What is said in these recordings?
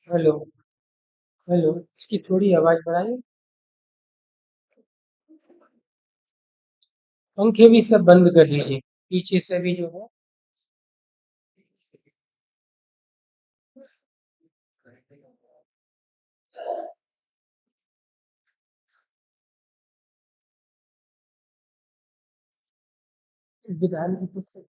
Hello. Hello. इसकी थोड़ी आवाज बढ़ाइए। पंखे भी सब बंद कर लीजिए, पीछे से भी जो है। विधान की पुस्तक।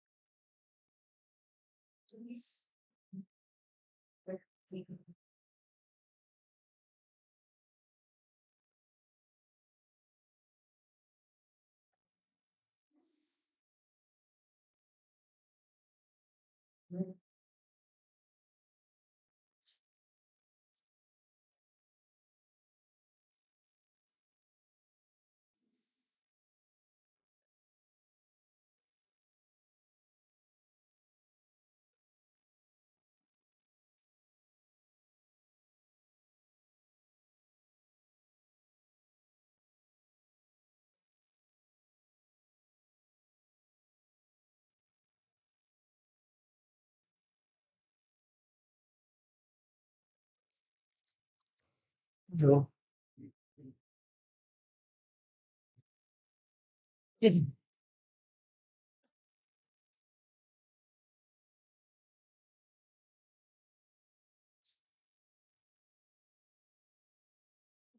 जो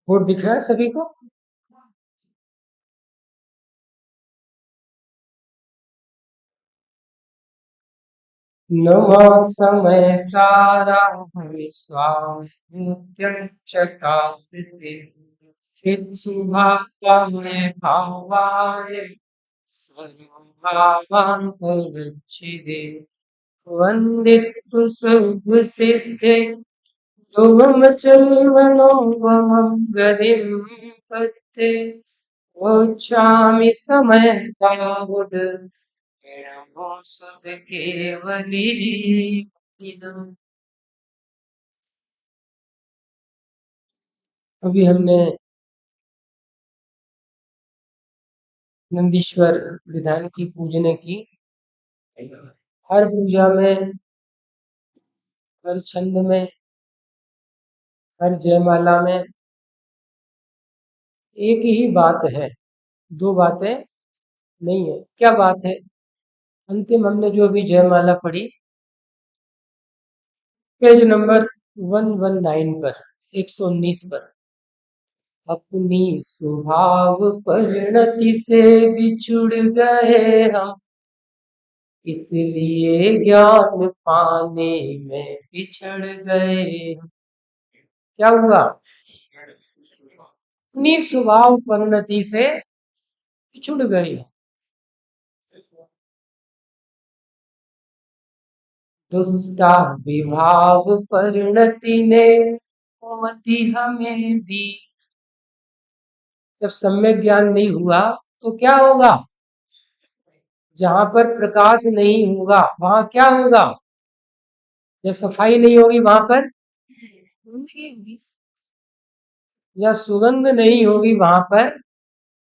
बोर्ड दिख रहा है सभी को? नमः समय सारा विश्वास नित्यं चकास्ते चित्सुभावमय भावाय सर्वभावान्तरिक्षिते वन्दितु सर्वसिद्धे ध्रुवमचर्वणोऽवमं गतिं पत्ते वक्ष्यामि समयतावुड् विनमोऽसत् केवलीम्। अभी हमने नंदीश्वर विधान की पूजने की। हर पूजा में, हर छंद में, हर जयमाला में एक ही बात है, दो बातें नहीं है। क्या बात है? अंतिम हमने जो भी जयमाला पढ़ी, पेज नंबर 119 पर, 119 पर, अपनी स्वभाव परिणति से बिछुड़ गए हम, इसलिए ज्ञान पाने में पिछड़ गए हम। क्या हुआ? अपनी स्वभाव परिणति से पिछुड़ गए। दुष्टा विभाव परिणति ने मति हमें दी। जब सम्यक ज्ञान नहीं हुआ तो क्या होगा? जहां पर प्रकाश नहीं होगा वहां क्या होगा? जब सफाई नहीं होगी वहां पर गंदगी होगी। या सुगंध नहीं होगी वहां पर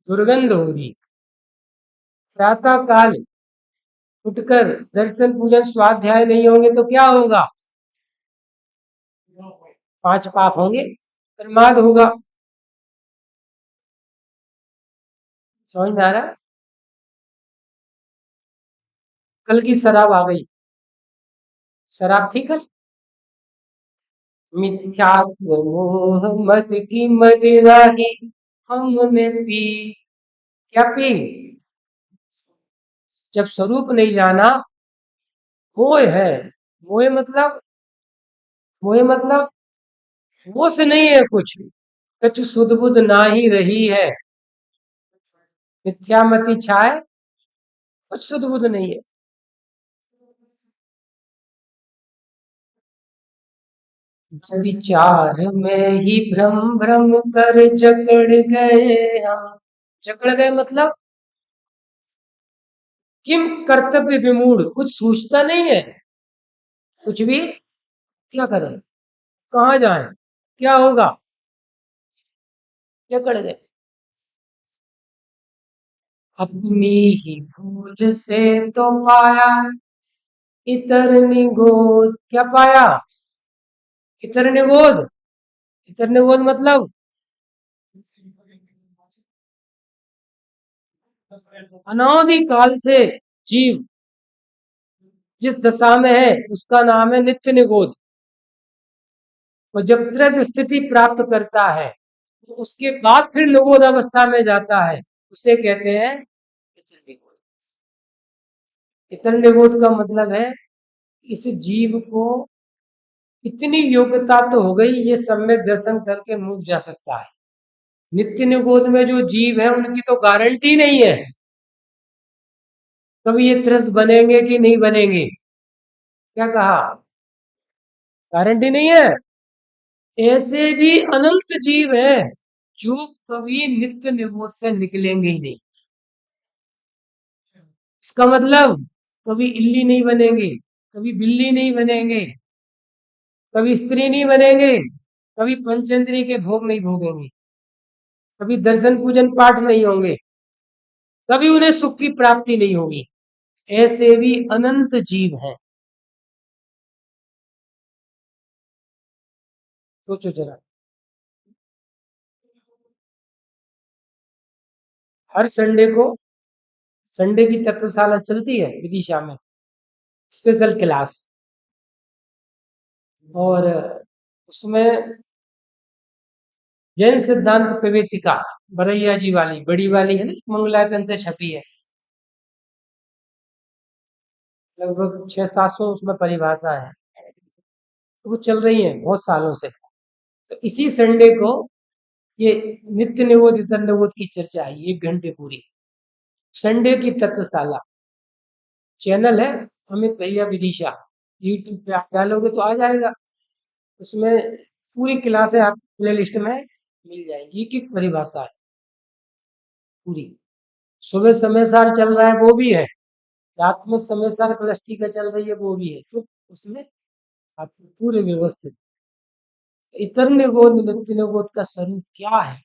दुर्गंध होगी। प्रातः काल उठकर दर्शन पूजन स्वाध्याय नहीं होंगे तो क्या होगा? पांच पाप होंगे, प्रमाद होगा। समझ में आ रहा है? कल की शराब आ गई। शराब थी कल। मिथ्यात्व मोह मद की मदिरा ही हमने पी। क्या पी? जब स्वरूप नहीं जाना, मोह है। मोह मतलब, मोह मतलब वो से नहीं है कुछ। कछु सुध बुध ना ही रही है। मिथ्यामति छाए, कुछ सुध बुध नहीं है। विचार में ही भ्रम भ्रम कर जकड़ गए हम। जकड़ गए मतलब किम कर्तव्य विमूढ़, कुछ सूझता नहीं है कुछ भी। क्या करें, कहाँ जाएं, क्या होगा? जकड़ गए। अपनी ही भूल से तो पाया इतर निगोद। क्या पाया? इतर निगोद, इतर निगोद मतलब अनादि काल से जीव जिस दशा में है उसका नाम है नित्य निगोद। और जब त्रस स्थिति प्राप्त करता है तो उसके बाद फिर निगोद अवस्था में जाता है, उसे कहते हैं इतर निगोद। इतर निगोद का मतलब है इस जीव को इतनी योग्यता तो हो गई, ये सम्यक दर्शन करके मुक्त जा सकता है। नित्य निगोद में जो जीव है उनकी तो गारंटी नहीं है कभी ये त्रस बनेंगे कि नहीं बनेंगे। क्या कहा? गारंटी नहीं है। ऐसे भी अनंत जीव हैं जो कभी नित्य निरोध से निकलेंगे ही नहीं। इसका मतलब कभी इल्ली नहीं बनेंगे, कभी बिल्ली नहीं बनेंगे, कभी स्त्री नहीं बनेंगे, कभी पंचेंद्रिय के भोग नहीं भोगेंगे, कभी दर्शन पूजन पाठ नहीं होंगे, कभी उन्हें सुख की प्राप्ति नहीं होगी। ऐसे भी अनंत जीव हैं। सोचो जरा। हर संडे को, संडे की तत्वशाला चलती है विदिशा में, स्पेशल क्लास। और उसमें जैन सिद्धांत प्रवेशिका, बरैया जी वाली बड़ी वाली है ना, मंगलाचरण से छपी है। लगभग 600-700 उसमें परिभाषा है। तो वो चल रही है बहुत सालों से। तो इसी संडे को ये नित्य निरोध इतर निरोध की चर्चा है, 1 घंटे पूरी। संडे की तत्वशाला चैनल है, अमित भैया विदिशा, यूट्यूब पे आप डालोगे तो आ जाएगा। उसमें पूरी क्लासें आपको प्ले लिस्ट में मिल जाएगी, एक एक परिभाषा है पूरी। सुबह समय सार चल रहा है वो भी है, रात में समय सार क्लस्टी का चल रही है वो भी है, सब उसमें आपको पूरे व्यवस्थित। इतर निगोद नित्य निगोद का स्वरूप क्या है,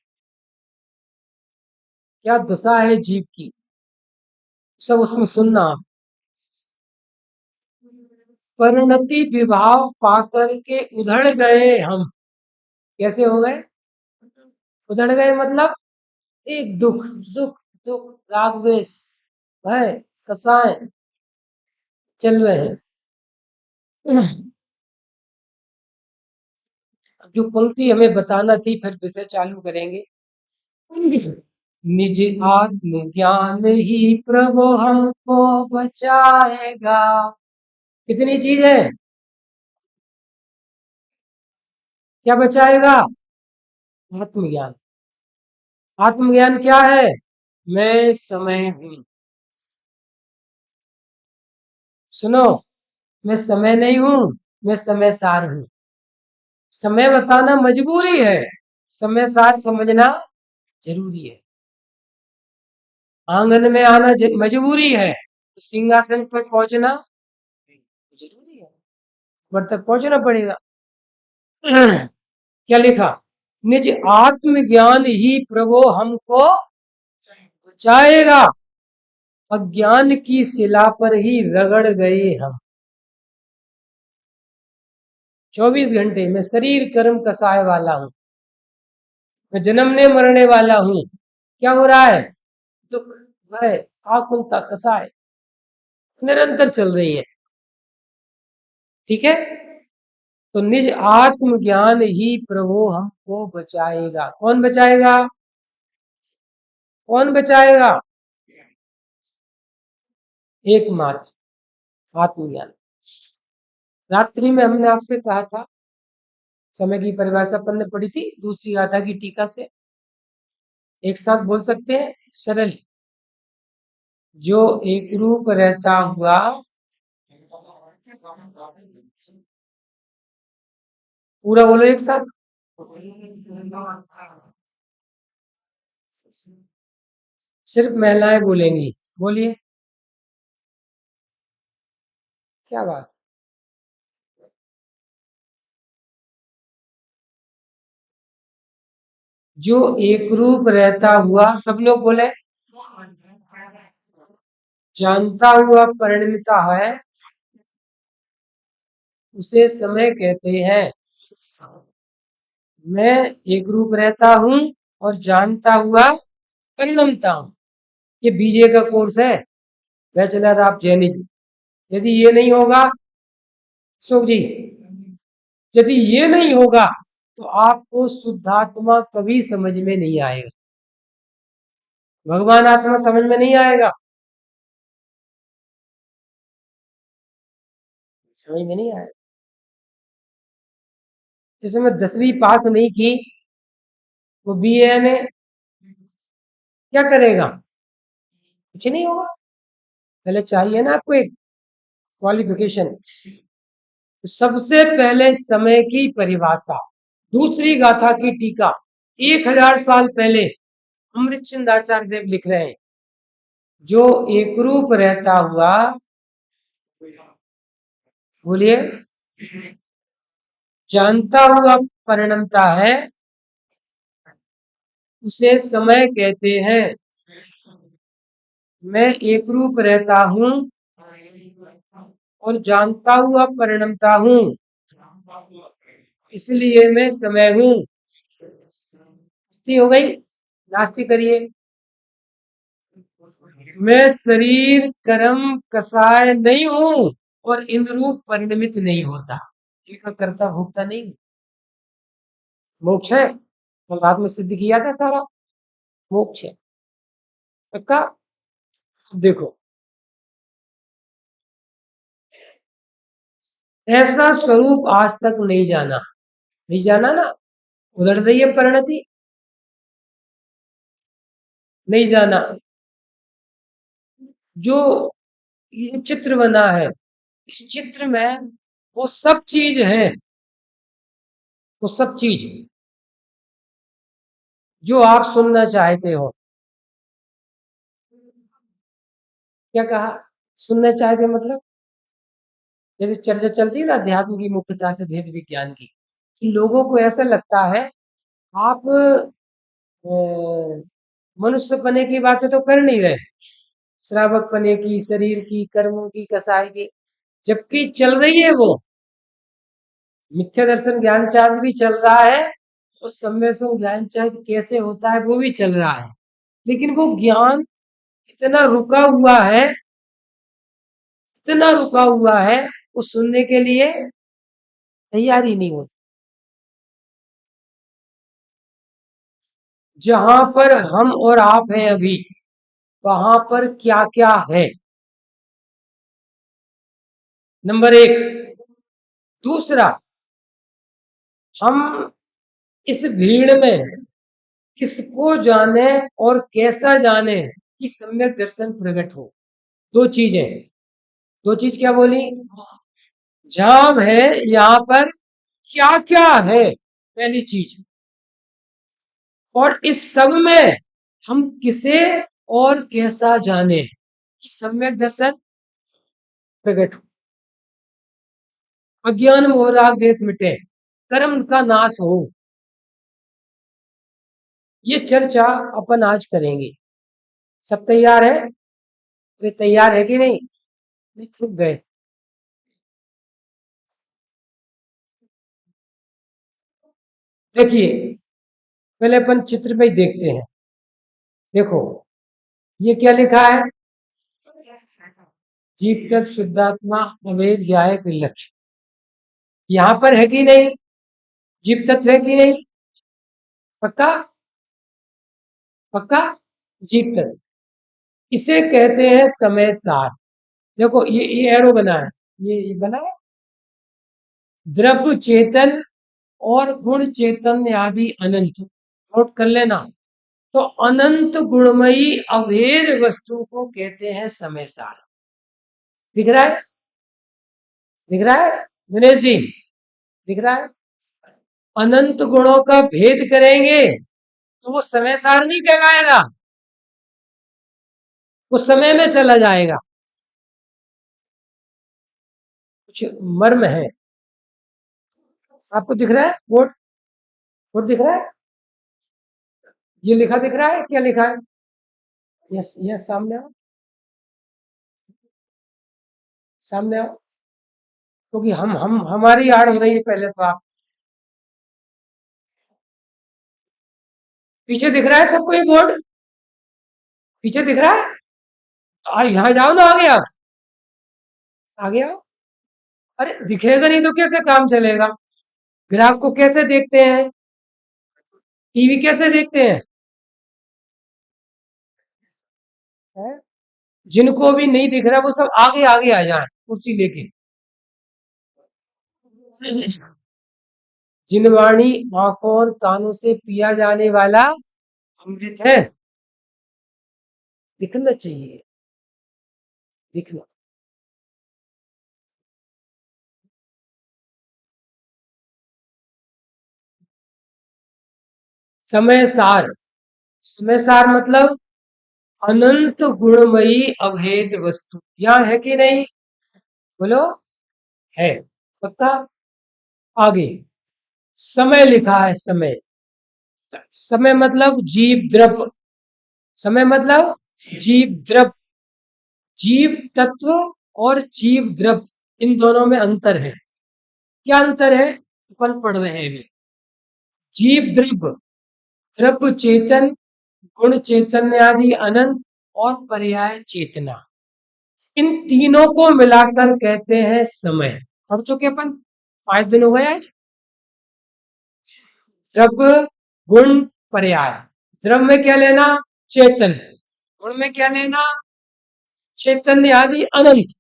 क्या दशा है जीव की, सब उसमें सुनना आप। परिणति विभाव पाकर के उधड़ गए हम। कैसे हो गए? उधड़ गए मतलब एक दुख, दुख, दुख, राग द्वेष, भय, कसाय चल रहे हैं। जो पंक्ति हमें बताना थी, फिर विषय चालू करेंगे। निज आत्म ज्ञान ही प्रभु हमको बचाएगा। कितनी चीज है? क्या बचाएगा? आत्मज्ञान। आत्मज्ञान क्या है? मैं समय हूं। सुनो, मैं समय नहीं हूं, मैं समय सार हूं। समय बताना मजबूरी है, समय सार समझना जरूरी है। आंगन में आना मजबूरी है, तो सिंहासन पर पहुंचना जरूरी है, पर तक पहुंचना पड़ेगा। क्या लिखा? निज आत्मज्ञान ही प्रभु हमको बचाएगा। अज्ञान की शिला पर ही रगड़ गए हम। 24 घंटे में शरीर कर्म कसाय वाला हूं, मैं जन्मने मरने वाला हूं। क्या हो रहा है? दुख, भय, आकुलता, कसाय निरंतर चल रही है। ठीक है। तो निज आत्म ज्ञान ही प्रभु हमको बचाएगा। कौन बचाएगा? कौन बचाएगा? एकमात्र आत्मज्ञान। रात्रि में हमने आपसे कहा था, समय की परिभाषा अपन ने पढ़ी थी दूसरी गाथा की टीका से। एक साथ बोल सकते हैं सरल। जो एक रूप रहता हुआ, पूरा बोलो एक साथ। सिर्फ महिलाएं बोलेंगी, बोलिए। क्या बात? जो एक रूप रहता हुआ, सब लोग बोले। जानता हुआ परिणमिता है, उसे समय कहते हैं। मैं एक रूप रहता हूं और जानता हुआ परिणमता हूं। ये बीजे का कोर्स है, बैचलर ऑफ जैनिज्म। यदि ये नहीं होगा अशोक जी, यदि ये नहीं होगा तो आपको शुद्धात्मा कभी समझ में नहीं आएगा, भगवान आत्मा समझ में नहीं आएगा, समझ में नहीं आएगा। जैसे मैं 10वीं पास नहीं की, वो बीए में क्या करेगा? कुछ नहीं होगा। पहले चाहिए ना आपको एक क्वालिफिकेशन। तो सबसे पहले समय की परिभाषा, दूसरी गाथा की टीका 1000 साल पहले अमृतचंद आचार्य देव लिख रहे हैं, जो एक रूप रहता हुआ, बोलिए, जानता हुआ परिणमता है, उसे समय कहते हैं। मैं एक रूप रहता हूं और जानता हुआ परिणमता हूं, इसलिए मैं समय हूं। नास्ती हो गई, नास्ती करिए। मैं शरीर कर्म कसाय नहीं हूं और इंद्रूप परिणमित नहीं होता। इनका कर्ता भोक्ता नहीं, मोक्ष है। कल रात में सिद्ध किया था सारा, मोक्ष है पक्का। देखो, ऐसा स्वरूप आज तक नहीं जाना, नहीं जाना ना, उधर रही है परिणति, नहीं जाना। जो ये चित्र बना है, इस चित्र में वो सब चीज है, वो सब चीज जो आप सुनना चाहते हो। क्या कहा? सुनना चाहते मतलब जैसे चर्चा चलती है ना अध्यात्म की मुख्यता से भेद विज्ञान की, कि लोगों को ऐसा लगता है आप मनुष्य पने की बातें तो कर नहीं रहे, श्रावक पने की, शरीर की, कर्मों की, कसाई की, जबकि चल रही है वो मिथ्या दर्शन ज्ञान चार्ट भी चल रहा है, उस समय से ज्ञान चार्ट कैसे होता है वो भी चल रहा है, लेकिन वो ज्ञान इतना रुका हुआ है, इतना रुका हुआ है, वो सुनने के लिए तैयार ही नहीं होता। जहां पर हम और आप हैं अभी, वहां पर क्या क्या है? नंबर एक। दूसरा, हम इस भीड़ में किसको जाने और कैसा जाने कि सम्यक दर्शन प्रकट हो। दो चीजें, दो चीज क्या बोली? जहां हम है यहाँ पर क्या क्या है, पहली चीज। और इस सब में हम किसे और कैसा जाने कि सम्यक दर्शन प्रकट हो, अज्ञान मोहराग देश मिटे, कर्म का नाश हो। ये चर्चा अपन आज करेंगे। सब तैयार है? अरे तैयार है कि नहीं? नहीं, थक गए। देखिए, पहले अपन चित्र में ही देखते हैं। देखो, ये क्या लिखा है? जीव तत्व शुद्धात्मा अवैध ज्ञायक लक्ष्य। यहां पर है कि नहीं? जीव तत्व है कि नहीं? पक्का? पक्का? जीव तत्व, इसे कहते हैं समय सार। देखो, ये एरो बना है, ये बना है, द्रव्य चेतन और गुण चेतन आदि अनंत, नोट कर लेना। तो अनंत गुणमयी अभेद वस्तु को कहते हैं समय सार। दिख रहा है? दिख रहा है दिनेश जी? दिख रहा है? अनंत गुणों का भेद करेंगे तो वो समय सार नहीं कहलाएगा, वो समय में चला जाएगा। कुछ मर्म है। आपको दिख रहा है बोर्ड? बोर्ड दिख रहा है? ये लिखा दिख रहा है? क्या लिखा है? यस यस, सामने आओ, सामने आओ, क्योंकि हम हमारी आड़ हो रही है, पहले तो आप पीछे दिख रहा है सबको ये बोर्ड? पीछे दिख रहा है? यहाँ जाओ ना, आगे आओ, आगे आओ। अरे दिखेगा नहीं तो कैसे काम चलेगा? ग्राफ को कैसे देखते हैं? टीवी कैसे देखते हैं? हैं? जिनको भी नहीं दिख रहा वो सब आगे आगे आ जाए कुर्सी लेके। जिनवाणी आंखों और कानों से पिया जाने वाला अमृत है। दिखना चाहिए, दिखना। समय सार। समय सार मतलब अनंत गुणमयी अभेद वस्तु। यहाँ है कि नहीं? बोलो। है। पक्का? आगे समय लिखा है, समय। समय मतलब जीव द्रव्य। समय मतलब जीव द्रव्य। जीव तत्व और जीव द्रव्य, इन दोनों में अंतर है। क्या अंतर है? अपन पढ़ रहे हैं अभी। जीव द्रव्य, द्रव्य चेतन, गुण चैतन्य आदि अनंत, और पर्याय चेतना, इन तीनों को मिलाकर कहते हैं समय। पढ़ चुके अपन, 5 दिन हो गए आज। द्रव्य, गुण, पर्याय। द्रव्य में क्या लेना? चेतन। गुण में क्या लेना? चैतन्य आदि अनंत,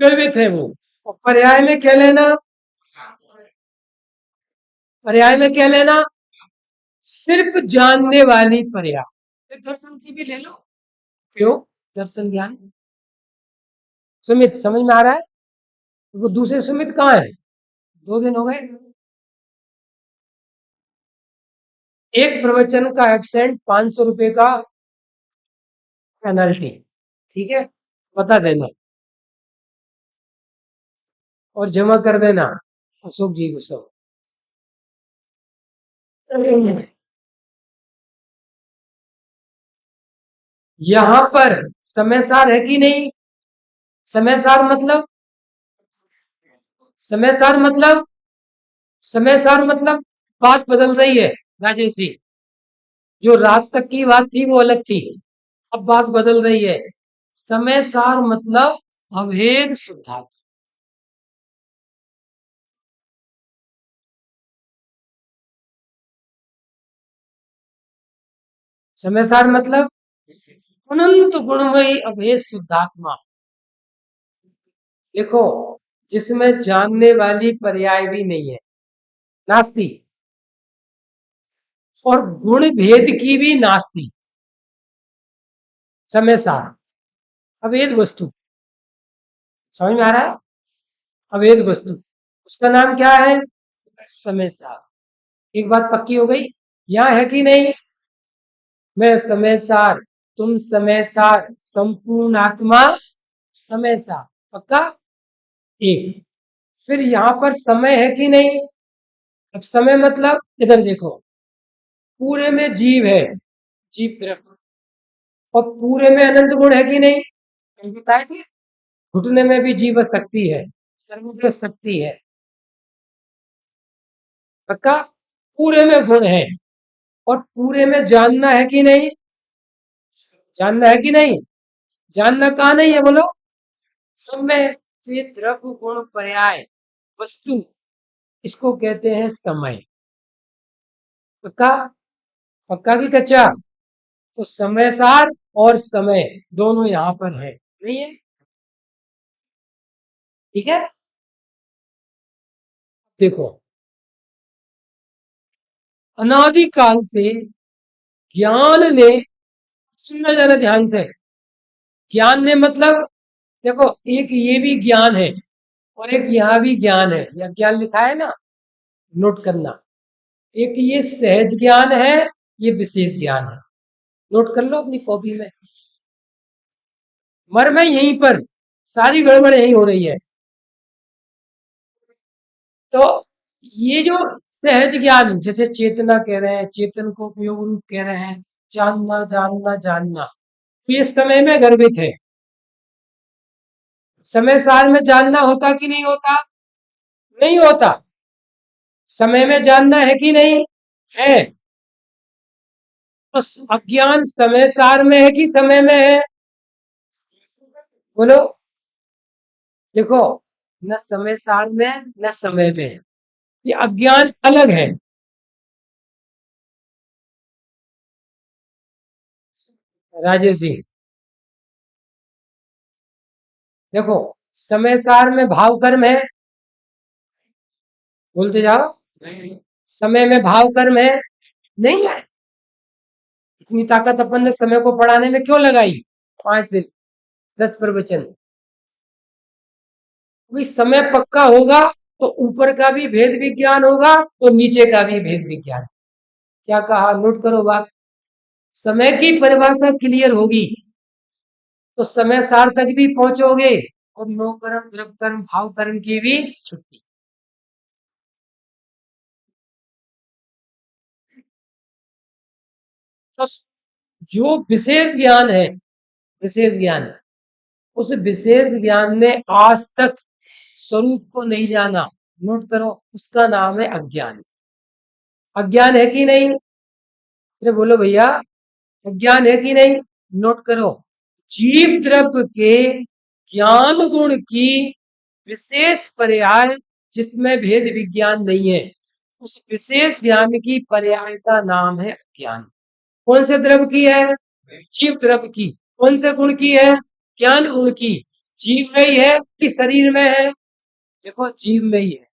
गर्वित है वो। और पर्याय में क्या लेना? पर्याय में क्या लेना? सिर्फ जानने वाली पर्याय। फिर दर्शन की भी ले लो। उपयोग, दर्शन ज्ञान। सुमित समझ में आ रहा है? वो दूसरे सुमित कहाँ है? 2 दिन हो गए। एक प्रवचन का एब्सेंट 500 रुपए का पेनल्टी। ठीक है, बता देना और जमा कर देना अशोक जी को सब। यहाँ पर समय सार है कि नहीं? समय सार मतलब, समय सार मतलब, समय सार मतलब बात बदल रही है राजेश जी। जो रात तक की बात थी वो अलग थी, अब बात बदल रही है। समय सार मतलब अभेद सिद्धांत। समय सार मतलब अनंत गुणमयी अभेद शुद्धात्मा। देखो, जिसमें जानने वाली पर्याय भी नहीं है, नास्ती, और गुण भेद की भी नास्ती। समय सार अभेद वस्तु। समझ में आ रहा है? अभेद वस्तु, उसका नाम क्या है? समय सार। एक बात पक्की हो गई। यहाँ है कि नहीं? मैं समय सार, तुम समय सार, संपूर्ण आत्मा समय सार। पक्का? एक। फिर यहाँ पर समय है कि नहीं? अब समय मतलब इधर देखो, पूरे में जीव है, जीव द्रव्य, और पूरे में अनंत गुण है कि नहीं? कल बताए थे। घुटने में भी जीव शक्ति है, सर्वज्ञ शक्ति है। पक्का? पूरे में गुण है, और पूरे में जानना है कि नहीं? जानना है कि नहीं? जानना कहाँ नहीं है बोलो? सब में। तो ये द्रव्य गुण पर्याय वस्तु, इसको कहते हैं समय। पक्का? पक्का की कच्चा? तो समय सार और समय दोनों यहां पर है, नहीं है? ठीक है। देखो, अनादिकाल से ज्ञान ने, सुनना जरा ध्यान से, ज्ञान ने मतलब, देखो एक ये भी ज्ञान है और एक यहाँ भी ज्ञान है, या ज्ञान लिखा है ना, नोट करना। एक ये सहज ज्ञान है, ये विशेष ज्ञान है। नोट कर लो अपनी कॉपी में। मर में यहीं पर सारी गड़बड़ यहीं हो रही है। तो ये जो सहज ज्ञान, जैसे चेतना कह रहे हैं, चेतन को उपयोग रूप कह रहे हैं, जानना जानना जानना, तो ये समय में गर्भित है। समय सार में जानना होता कि नहीं होता? नहीं होता। समय में जानना है कि नहीं? है। तो अज्ञान समय सार में है कि समय में है? बोलो। देखो, न समय सार में न समय में, ये अज्ञान अलग है। राजेश जी, देखो, समय सार में भाव कर्म है, बोलते जाओ। समय में भाव कर्म है, नहीं है। इतनी ताकत अपन ने समय को पढ़ाने में क्यों लगाई? 5 दिन, 10 प्रवचन। क्योंकि समय पक्का होगा तो ऊपर का भी भेद विज्ञान होगा तो नीचे का भी भेद विज्ञान। क्या कहा, नोट करो बात। समय की परिभाषा क्लियर होगी तो समय सार तक भी पहुंचोगे, और नो कर्म, द्रव कर्म, भाव कर्म की भी छुट्टी। तो जो विशेष ज्ञान है, विशेष ज्ञान, उस विशेष ज्ञान ने आज तक स्वरूप को नहीं जाना, नोट करो, उसका नाम है अज्ञान। अज्ञान है कि नहीं? अरे बोलो भैया, अज्ञान है कि नहीं? नोट करो, जीव द्रव्य के ज्ञान गुण की विशेष पर्याय जिसमें भेद विज्ञान नहीं है, उस विशेष ज्ञान की पर्याय का नाम है अज्ञान। कौन से द्रव्य की है? जीव द्रव्य की। कौन से गुण की है? ज्ञान गुण की। जीव में ही है कि शरीर में है? देखो, जीव में ही है,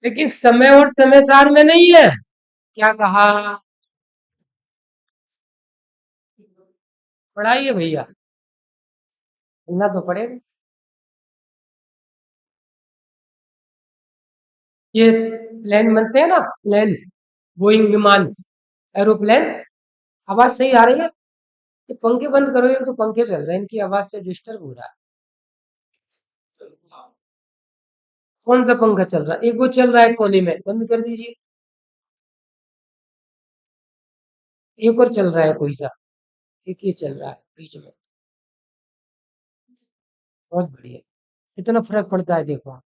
लेकिन समय और समय सार में नहीं है। क्या कहा? पढ़ाइए भैया, सुनना तो पड़ेगा। ये प्लेन बनते हैं ना, प्लेन, बोइंग विमान, एरोप्लेन। आवाज सही आ रही है? ये पंखे बंद करो, ये तो पंखे चल रहे हैं, इनकी आवाज से डिस्टर्ब हो रहा है। कौन सा पंखा चल रहा है? एक वो चल रहा है कोने में, बंद कर दीजिए। एक और चल रहा है कोई सा, एक ये चल रहा है बीच में। बहुत बढ़िया, इतना फर्क पड़ता है, देखो।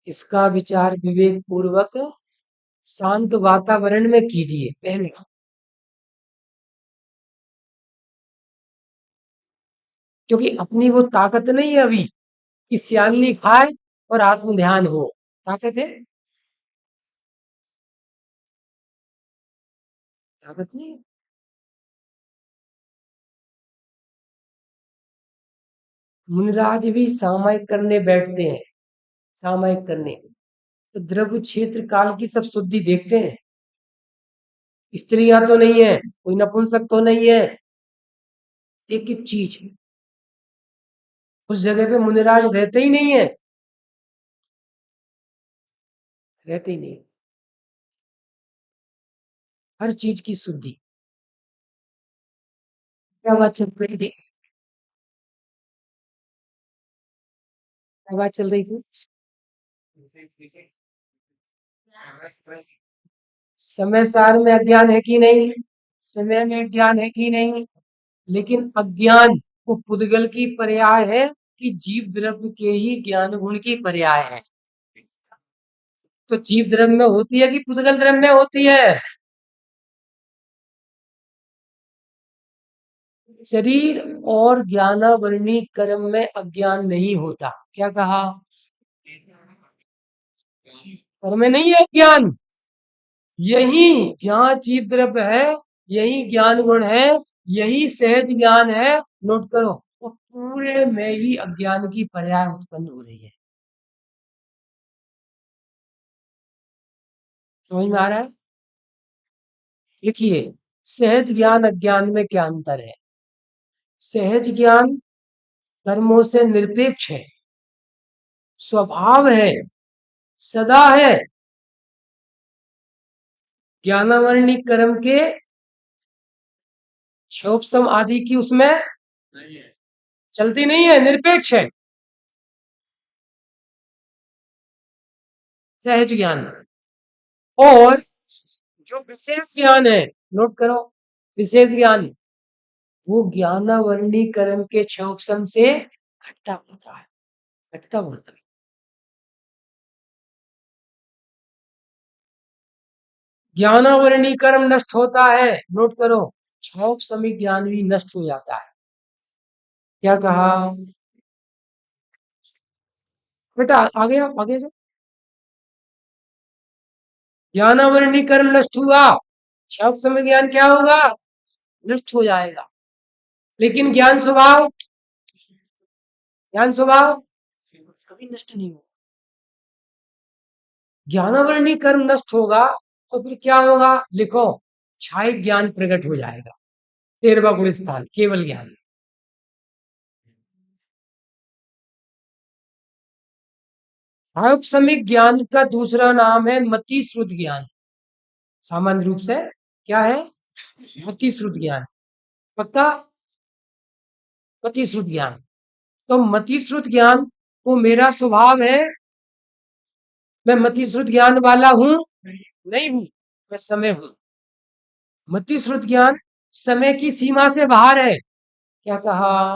इसका विचार विवेक पूर्वक शांत वातावरण में कीजिए पहले। क्योंकि अपनी वो ताकत नहीं है अभी कि सियालनी खाए और आत्म ध्यान हो। ताकत है? ताकत नहीं है। मुनिराज भी सामायिक करने बैठते हैं, सामायिक करने, तो द्रव्य क्षेत्र काल की सब शुद्धि देखते हैं। स्त्रियां तो नहीं है, कोई नपुंसक तो नहीं है, एक एक चीज। उस जगह पे मुनिराज रहते ही नहीं है, रहते ही नहीं। हर चीज की शुद्धि। क्या बात चल रही थी? क्या बात चल रही थी? समय सार में अज्ञान है कि नहीं? समय में अज्ञान है कि नहीं? लेकिन अज्ञान वो पुद्गल की पर्याय है कि जीव द्रव्य के ही ज्ञान गुण की पर्याय है? तो जीव द्रव्य में होती है कि पुद्गल द्रव्य में होती है? शरीर और ज्ञानावरणी कर्म में अज्ञान नहीं होता। क्या कहा? कर्म में नहीं है ज्ञान। यही जहाँ जीव द्रव्य है, यही ज्ञान गुण है, यही सहज ज्ञान है। नोट करो, वो पूरे में ही अज्ञान की पर्याय उत्पन्न हो रही है। समझ में आ रहा है? देखिए, सहज ज्ञान अज्ञान में क्या अंतर है? सहज ज्ञान कर्मों से निरपेक्ष है, स्वभाव है, सदा है। ज्ञानावरणी कर्म के क्षोभसम आदि की उसमें चलती नहीं है, निरपेक्ष है। सहज ज्ञान। और जो विशेष ज्ञान है, नोट करो, विशेष ज्ञान, वो ज्ञानावरणी कर्म के क्षोभसम से घटता बढ़ता है, घटता बढ़ता है। ज्ञानावरणी कर्म नष्ट होता है, नोट करो। क्षौप ज्ञान भी नष्ट हो जाता है। क्या कहा बेटा? आगे आओ, आगे जाओ। ज्ञानावरणी कर्म नष्ट हुआ, क्षौप ज्ञान क्या होगा? नष्ट हो जाएगा। लेकिन ज्ञान स्वभाव कभी नष्ट नहीं होगा। ज्ञानावरणी कर्म नष्ट होगा तो फिर क्या होगा? लिखो, क्षाय ज्ञान प्रकट हो जाएगा। 13वां गुण स्थान केवल ज्ञान। क्षौप ज्ञान का दूसरा नाम है मति श्रुत ज्ञान। सामान्य रूप से क्या है? मति श्रुत ज्ञान। पक्का? मति श्रुत ज्ञान। तो मति श्रुत ज्ञान वो मेरा स्वभाव है? मैं मति श्रुत ज्ञान वाला हूं? नहीं हूं, मैं समय हूं। मति श्रुत ज्ञान समय की सीमा से बाहर है। क्या कहा?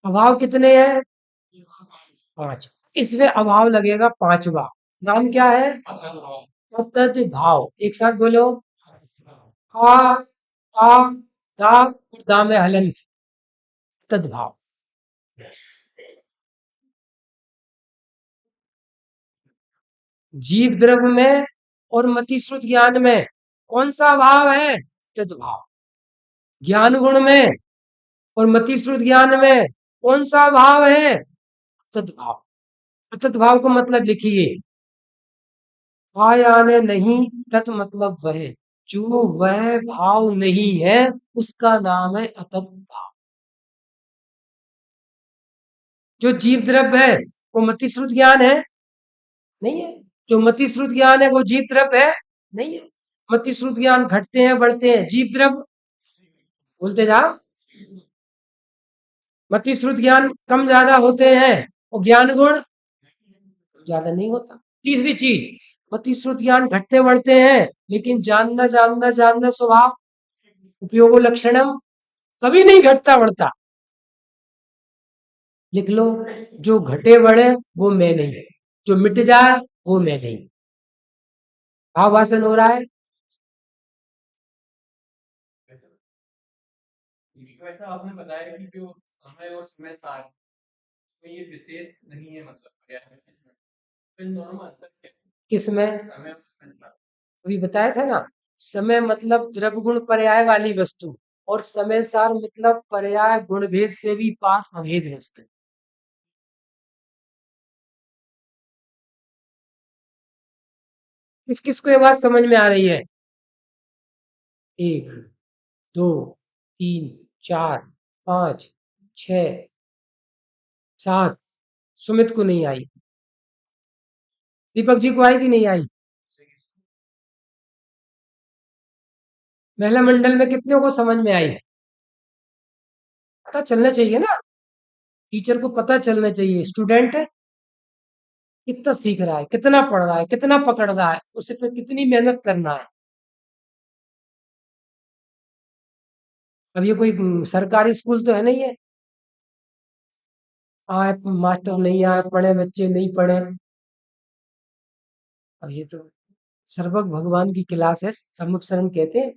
अभाव कितने हैं? 5। इसमें अभाव लगेगा 5वां। नाम क्या है? सतत भाव। एक साथ बोलो। आ आ दा, दा में हलंत। तद्भाव। जीव द्रव्य में और मति श्रुत ज्ञान में कौन सा भाव है? तद्भाव। ज्ञान गुण में और मति श्रुत ज्ञान में कौन सा भाव है? तद्भाव। तद्भाव का मतलब लिखिए। आयाने नहीं, तत् मतलब वह जो वह भाव नहीं है, उसका नाम है अतत भाव। जो जीव द्रव्य है वो मति श्रुत ज्ञान है? नहीं है। जो मति श्रुत ज्ञान है वो जीव द्रव्य है? नहीं है। मति श्रुत ज्ञान घटते हैं बढ़ते हैं, जीव द्रव्य बोलते जा। मति श्रुत ज्ञान कम ज्यादा होते हैं और ज्ञान गुण ज्यादा नहीं होता। तीसरी चीज, मति श्रुत ज्ञान घटते बढ़ते हैं, लेकिन जानना जानना जानना स्वभाव उपयोग लक्षणम कभी नहीं घटता बढ़ता। लिख लो, जो घटे बढ़े वो मैं नहीं, जो मिट जाए वो मैं नहीं। भाव भाषण हो रहा है। वैसा आपने बताया कि जो समय और समय सार में ये विशेष नहीं है, मतलब क्या है फिर नॉर्मल अंतर क्या है? किसमें? समय और समय सार। अभी बताया था ना। समय मतलब द्रव्य गुण पर्याय वाली वस्तु, और समय सार मतलब पर्याय गुण भेद से भी पार अभेद वस्तु। किस किस को ये बात समझ में आ रही है? 1 2 3 4 5 6 7। सुमित को नहीं आई। दीपक जी को आई कि नहीं आई? महिला मंडल में कितने को समझ में आई? पता चलना चाहिए ना, टीचर को पता चलना चाहिए स्टूडेंट कितना सीख रहा है, कितना पढ़ रहा है, कितना पकड़ रहा है, उसे पर कितनी मेहनत करना है। अब ये कोई सरकारी स्कूल तो है नहीं है, आए मास्टर नहीं आए, पढ़े बच्चे नहीं पढ़े। अब ये तो सर्वक भगवान की क्लास है, समुपसरण कहते हैं।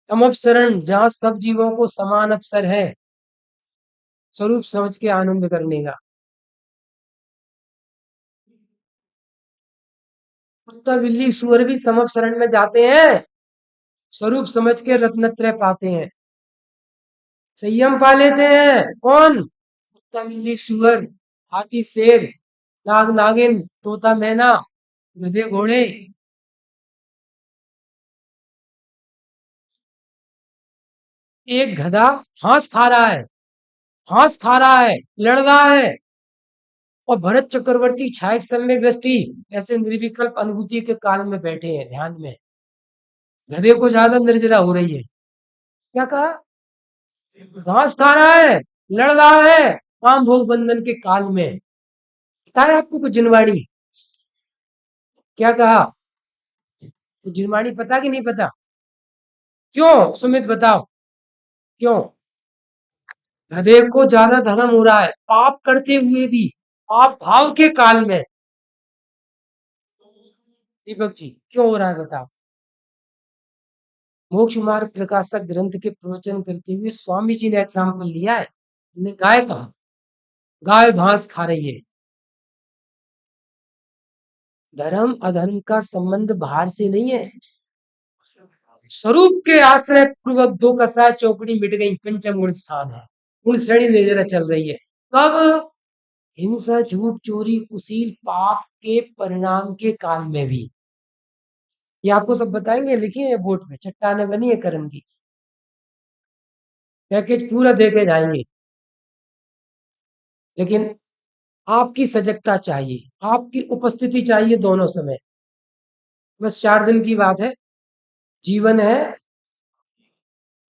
समपसरण जहाँ सब जीवों को समान अवसर है स्वरूप समझ के आनंद करने का। कुत्ता बिल्ली सुअर भी समपसरण में जाते हैं, स्वरूप समझ के रत्नत्रय पाते हैं। संयम पा लेते हैं कौन? कुत्ता बिल्ली सुअर, हाथी शेर, नाग नागिन, तोता मैना, गधे घोड़े। एक गधा घास खा रहा है, घास खा रहा है, लड़ रहा है, और भरत चक्रवर्ती छाया सम्यक दृष्टि ऐसे निर्विकल्प अनुभूति के काल में बैठे हैं ध्यान में। गधे को ज्यादा निर्जरा हो रही है। क्या कहा? घास खा रहा है, लड़ रहा है, काम भोग बंधन के काल में। बता रहे आपको कुछ जिनवाणी? क्या कहा? कुछ जिनवाणी पता कि नहीं पता? क्यों सुमित बताओ, क्यों? गधे को ज्यादा धर्म हो रहा है पाप करते हुए भी, पाप भाव के काल में। दीपक जी क्यों हो रहा है बताओ। मोक्ष मार्ग प्रकाशक ग्रंथ के प्रवचन करते हुए स्वामी जी ने एग्जाम्पल लिया है। गाय कहा, गाय घास खा रही है। धर्म अधर्म का संबंध बाहर से नहीं है, स्वरूप के आश्रय पूर्वक दो कसाय चौकड़ी मिट गई, पंचम गुण स्थान है, गुण श्रेणी नजर चल रही है। कब? हिंसा झूठ चोरी कुशील पाप के परिणाम के काल में भी। ये आपको सब बताएंगे, लिखिए बोर्ड में, चट्टाने बनी है कर्म की, पैकेज पूरा देके जाएंगे। लेकिन आपकी सजगता चाहिए, आपकी उपस्थिति चाहिए दोनों समय। बस 4 दिन की बात है। जीवन है,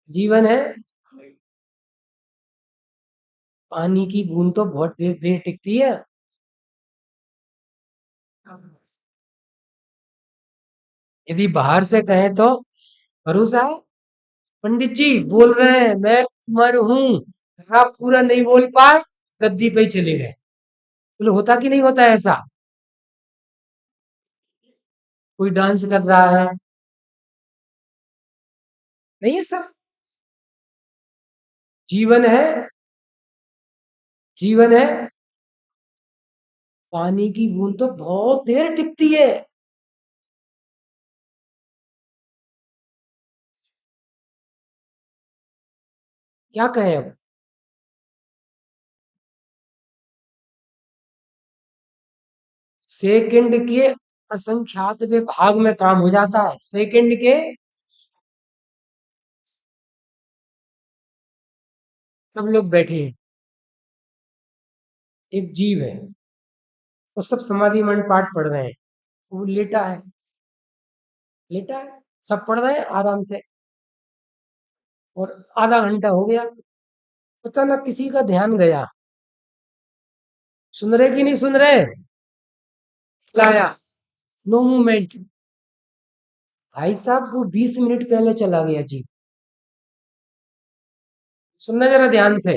जीवन है। पानी की बूंद तो बहुत देर देर टिकती है। यदि बाहर से कहें तो भरोसा है। पंडित जी बोल रहे हैं मैं उमर हूं, आप पूरा नहीं बोल पाए, गद्दी पे ही चले गए। बोले होता कि नहीं होता है ऐसा? कोई डांस कर रहा है, नहीं है सर। जीवन है, जीवन है। पानी की बूंद तो बहुत देर टिकती है। क्या कहें अब? सेकंड के असंख्यात भाग में काम हो जाता है, सेकंड के। सब लोग बैठे हैं, एक जीव है, वो सब समाधि मन पाठ पढ़ रहे हैं, वो लेटा है, लेटा है, सब पढ़ रहे हैं आराम से। और आधा घंटा हो गया, अचानक किसी का ध्यान गया, सुन रहे कि नहीं सुन रहे? लाया, नो मूवमेंट। भाई साहब वो 20 मिनट पहले चला गया जी। सुनना जरा ध्यान से।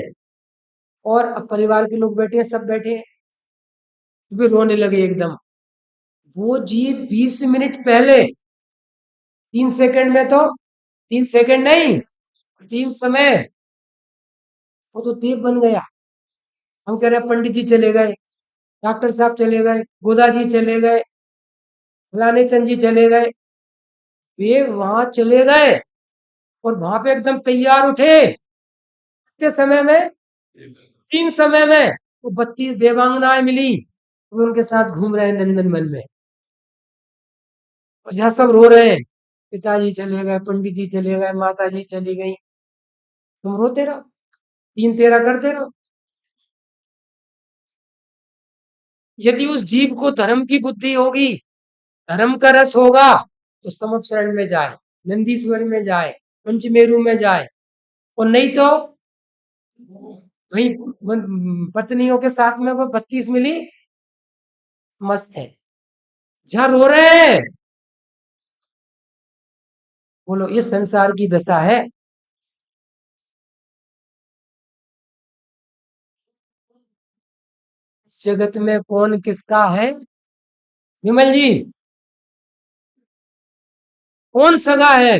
और अब परिवार के लोग बैठे हैं, सब बैठे हैं, वे रोने लगे एकदम। वो जी 20 मिनट पहले, 3 सेकंड में तो, 3 सेकंड नहीं, 3 समय, वो तो देव बन गया। हम कह रहे हैं पंडित जी चले गए, डॉक्टर साहब चले गए, गोदा जी चले गए, फलाने चंद जी चले गए, वे वहां चले गए। और वहां पे एकदम तैयार उठे, कितने समय में? 3 समय में। वो 32 देवांगनाएं मिली, वो उनके साथ घूम रहे हैं नंदन वन में। और यहाँ सब रो रहे हैं, पिताजी चले गए, पंडित जी चले गए, माता जी चली गई। तुम रोते रहो, 3 तेरा करते रहो। यदि उस जीव को धर्म की बुद्धि होगी, धर्म का रस होगा, तो समप शरण में जाए, नंदीश्वर में जाए, पंचमेरु में जाए। और नहीं तो वही पत्नियों के साथ में वो 32 मिली, मस्त है। जहाँ रो रहे हैं, बोलो ये संसार की दशा है। इस जगत में कौन किसका है? विमल जी, कौन सगा है?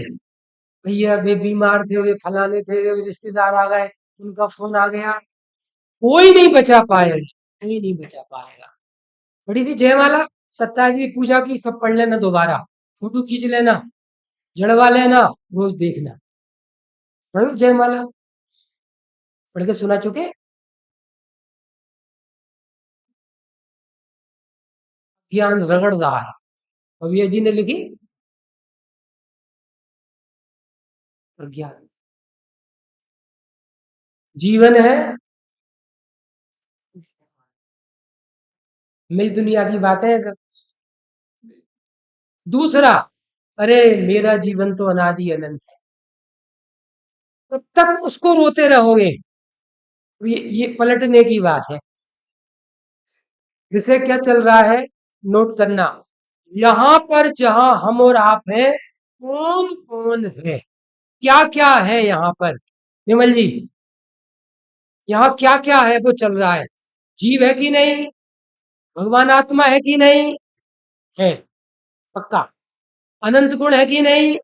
भैया वे बीमार थे, वे फलाने थे, वे रिश्तेदार आ गए, उनका फोन आ गया, कोई नहीं बचा पाएगा, कोई नहीं बचा पाएगा। बड़ी थी जयमाला, 27वीं पूजा की, सब पढ़ लेना दोबारा, फोटो खींच लेना, जड़वा लेना, रोज देखना। पढ़ो जयमाला, पढ़ के सुना चुके? ज्ञान रगड़ रहा है, कविया जी ने लिखी ज्ञान। जीवन है, नई दुनिया की बातें हैं सब। दूसरा, अरे मेरा जीवन तो अनादि अनंत है, तब तक उसको रोते रहोगे। ये पलटने की बात है। जिसे क्या चल रहा है, नोट करना। यहाँ पर जहां हम और आप हैं, कौन कौन है, क्या क्या है यहाँ पर? विमल जी, यहाँ क्या क्या है वो चल रहा है। जीव है कि नहीं, भगवान आत्मा है कि नहीं है, पक्का। अनंत गुण है कि नहीं,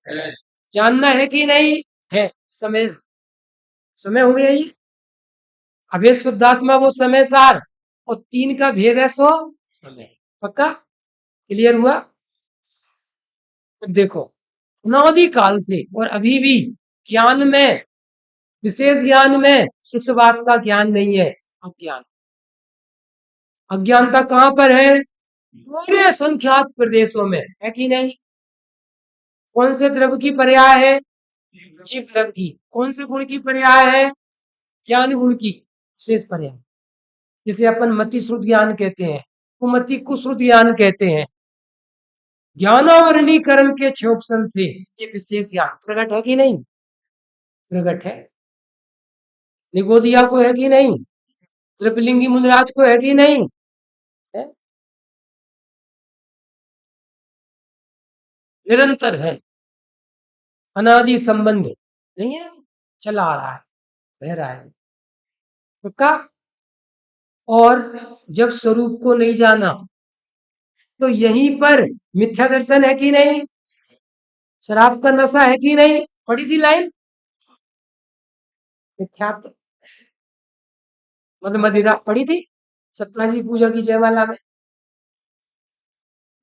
जानना है कि नहीं है। समय, समय हो गया ये। अब ये शुद्धात्मा वो समय सार, और तीन का भेद है सो समय, पक्का, क्लियर हुआ। अब देखो, अनादि काल से और अभी भी ज्ञान में, विशेष ज्ञान में इस बात का ज्ञान नहीं है। अज्ञान, अज्ञानता कहां पर है, पूरे संख्यात प्रदेशों में है कि नहीं। कौन से द्रव्य की पर्याय है, जीव द्रव्य की। कौन से गुण की पर्याय है, ज्ञान गुण की विशेष पर्याय, जिसे अपन मति श्रुत ज्ञान कहते हैं, कुमति कुश्रुत ज्ञान कहते हैं। ज्ञानावरणी कर्म के क्षोभन से ये विशेष ज्ञान प्रकट है कि नहीं, प्रकट है। निगोदिया को है कि नहीं, त्रिपलिंगी मुनिराज को है कि नहीं है? निरंतर है, अनादि संबंध नहीं है, चला आ रहा है, बह रहा है, पक्का। और जब स्वरूप को नहीं जाना तो यहीं पर मिथ्या दर्शन है कि नहीं, शराब का नशा है कि नहीं, पढ़ी थी लाइन, मिथ्यात्व मतलब मदिरा पढ़ी थी सत्याजी पूजा की जयमाला में।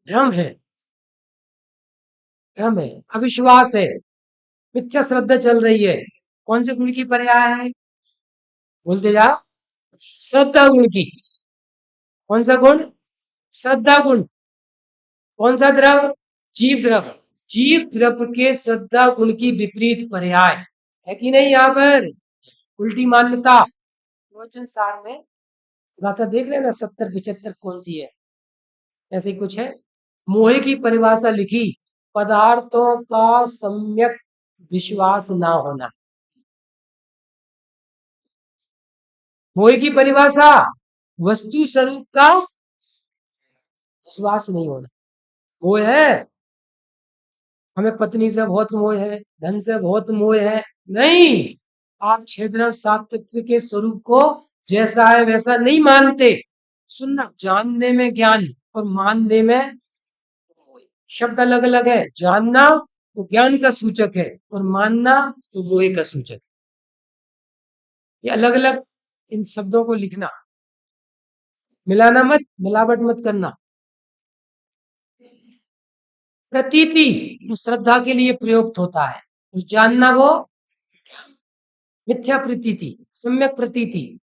भ्रम है, भ्रम है, अविश्वास है, मिथ्या श्रद्धा चल रही है। कौन से गुण की पर्याय है, बोलते जाओ, श्रद्धा गुण की। कौन सा गुण, श्रद्धा गुण। कौन सा द्रव, जीव द्रव। जीव द्रव के श्रद्धा गुण की विपरीत पर्याय है कि नहीं, यहाँ पर उल्टी मान्यता। वचन सार में गाथा देख लेना 70-75 कौन सी है, ऐसे ही कुछ है। मोह की परिभाषा लिखी, पदार्थों का सम्यक विश्वास ना होना। मोह की परिभाषा, वस्तु स्वरूप का विश्वास नहीं होना। मोह है, हमें पत्नी से बहुत मोह है, धन से बहुत मोह है, नहीं। आप क्षेत्र सात तत्व के स्वरूप को जैसा है वैसा नहीं मानते। सुनना, जानने में ज्ञान और मानने में शब्द अलग अलग है। जानना तो ज्ञान का सूचक है, और मानना तो मोह का सूचक। ये अलग अलग, इन शब्दों को लिखना, मिलाना मत, मिलावट मत करना। प्रतीति जो श्रद्धा के लिए प्रयुक्त होता है, तो जानना वो मिथ्या प्रतीति, सम्यक प्रतीति।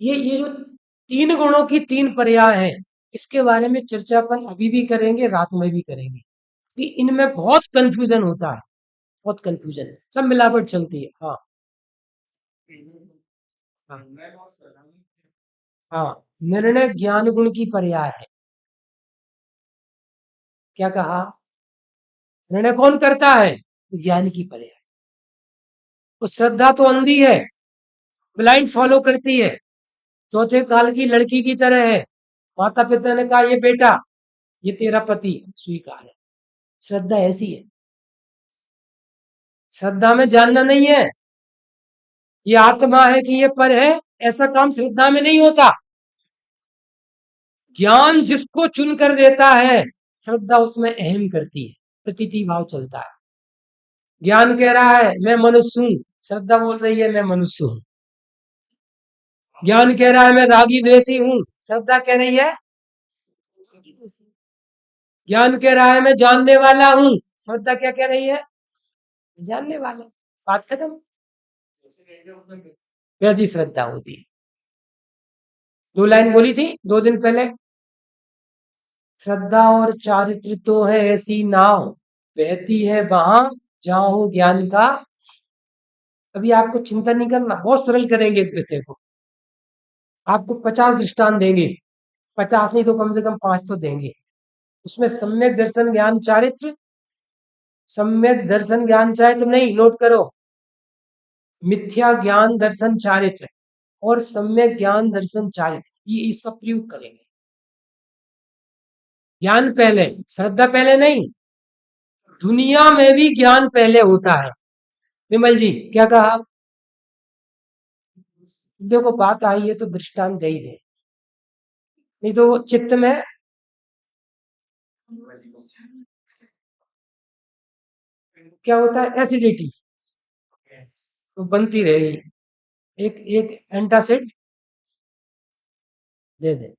ये जो तीन गुणों की तीन पर्याय है, इसके बारे में चर्चा अपन अभी भी करेंगे, रात में भी करेंगे, कि इनमें बहुत कंफ्यूजन होता है, बहुत कंफ्यूजन, सब मिलावट चलती है। हाँ हाँ हाँ, निर्णय ज्ञान गुण की पर्याय है। क्या कहा, निर्णय कौन करता है, तो ज्ञान की पर्याय। तो श्रद्धा तो अंधी है, ब्लाइंड फॉलो करती है, चौथे काल की लड़की की तरह है। माता पिता ने कहा ये बेटा, ये तेरा पति, स्वीकार है। श्रद्धा ऐसी है, श्रद्धा में जानना नहीं है, ये आत्मा है कि ये पर है, ऐसा काम श्रद्धा में नहीं होता। ज्ञान जिसको चुन कर देता है, श्रद्धा उसमें अहम करती है, प्रतीति भाव चलता है। ज्ञान कह रहा है मैं मनुष्य हूं, श्रद्धा बोल रही है मैं मनुष्य हूं। ज्ञान कह रहा है मैं रागी द्वेषी हूं, श्रद्धा कह रही है ज्ञान कह रहा है मैं जानने वाला हूं, श्रद्धा क्या कह रही है, जानने वाला। बात खत्म, वैसी श्रद्धा होती है। दो लाइन बोली थी 2 दिन पहले, श्रद्धा और चारित्र तो है ऐसी नाव, बहती है वहां जहां हो ज्ञान का। अभी आपको चिंता नहीं करना, बहुत सरल करेंगे इस विषय को। आपको 50 दृष्टांत देंगे, 50 नहीं तो कम से कम 5 तो देंगे। उसमें सम्यक दर्शन ज्ञान चारित्र, सम्यक दर्शन ज्ञान चारित्र नहीं, नोट करो, मिथ्या ज्ञान दर्शन चारित्र और सम्यक ज्ञान दर्शन चारित्र, ये इसका प्रयोग करेंगे। ज्ञान पहले, श्रद्धा पहले नहीं। दुनिया में भी ज्ञान पहले होता है, विमल जी क्या कहा? देखो बात आई है तो दृष्टांत दे ही दे, नहीं तो वो चित्त में क्या होता है, एसिडिटी तो बनती रहेगी। एक एक एंटासिड दे दे।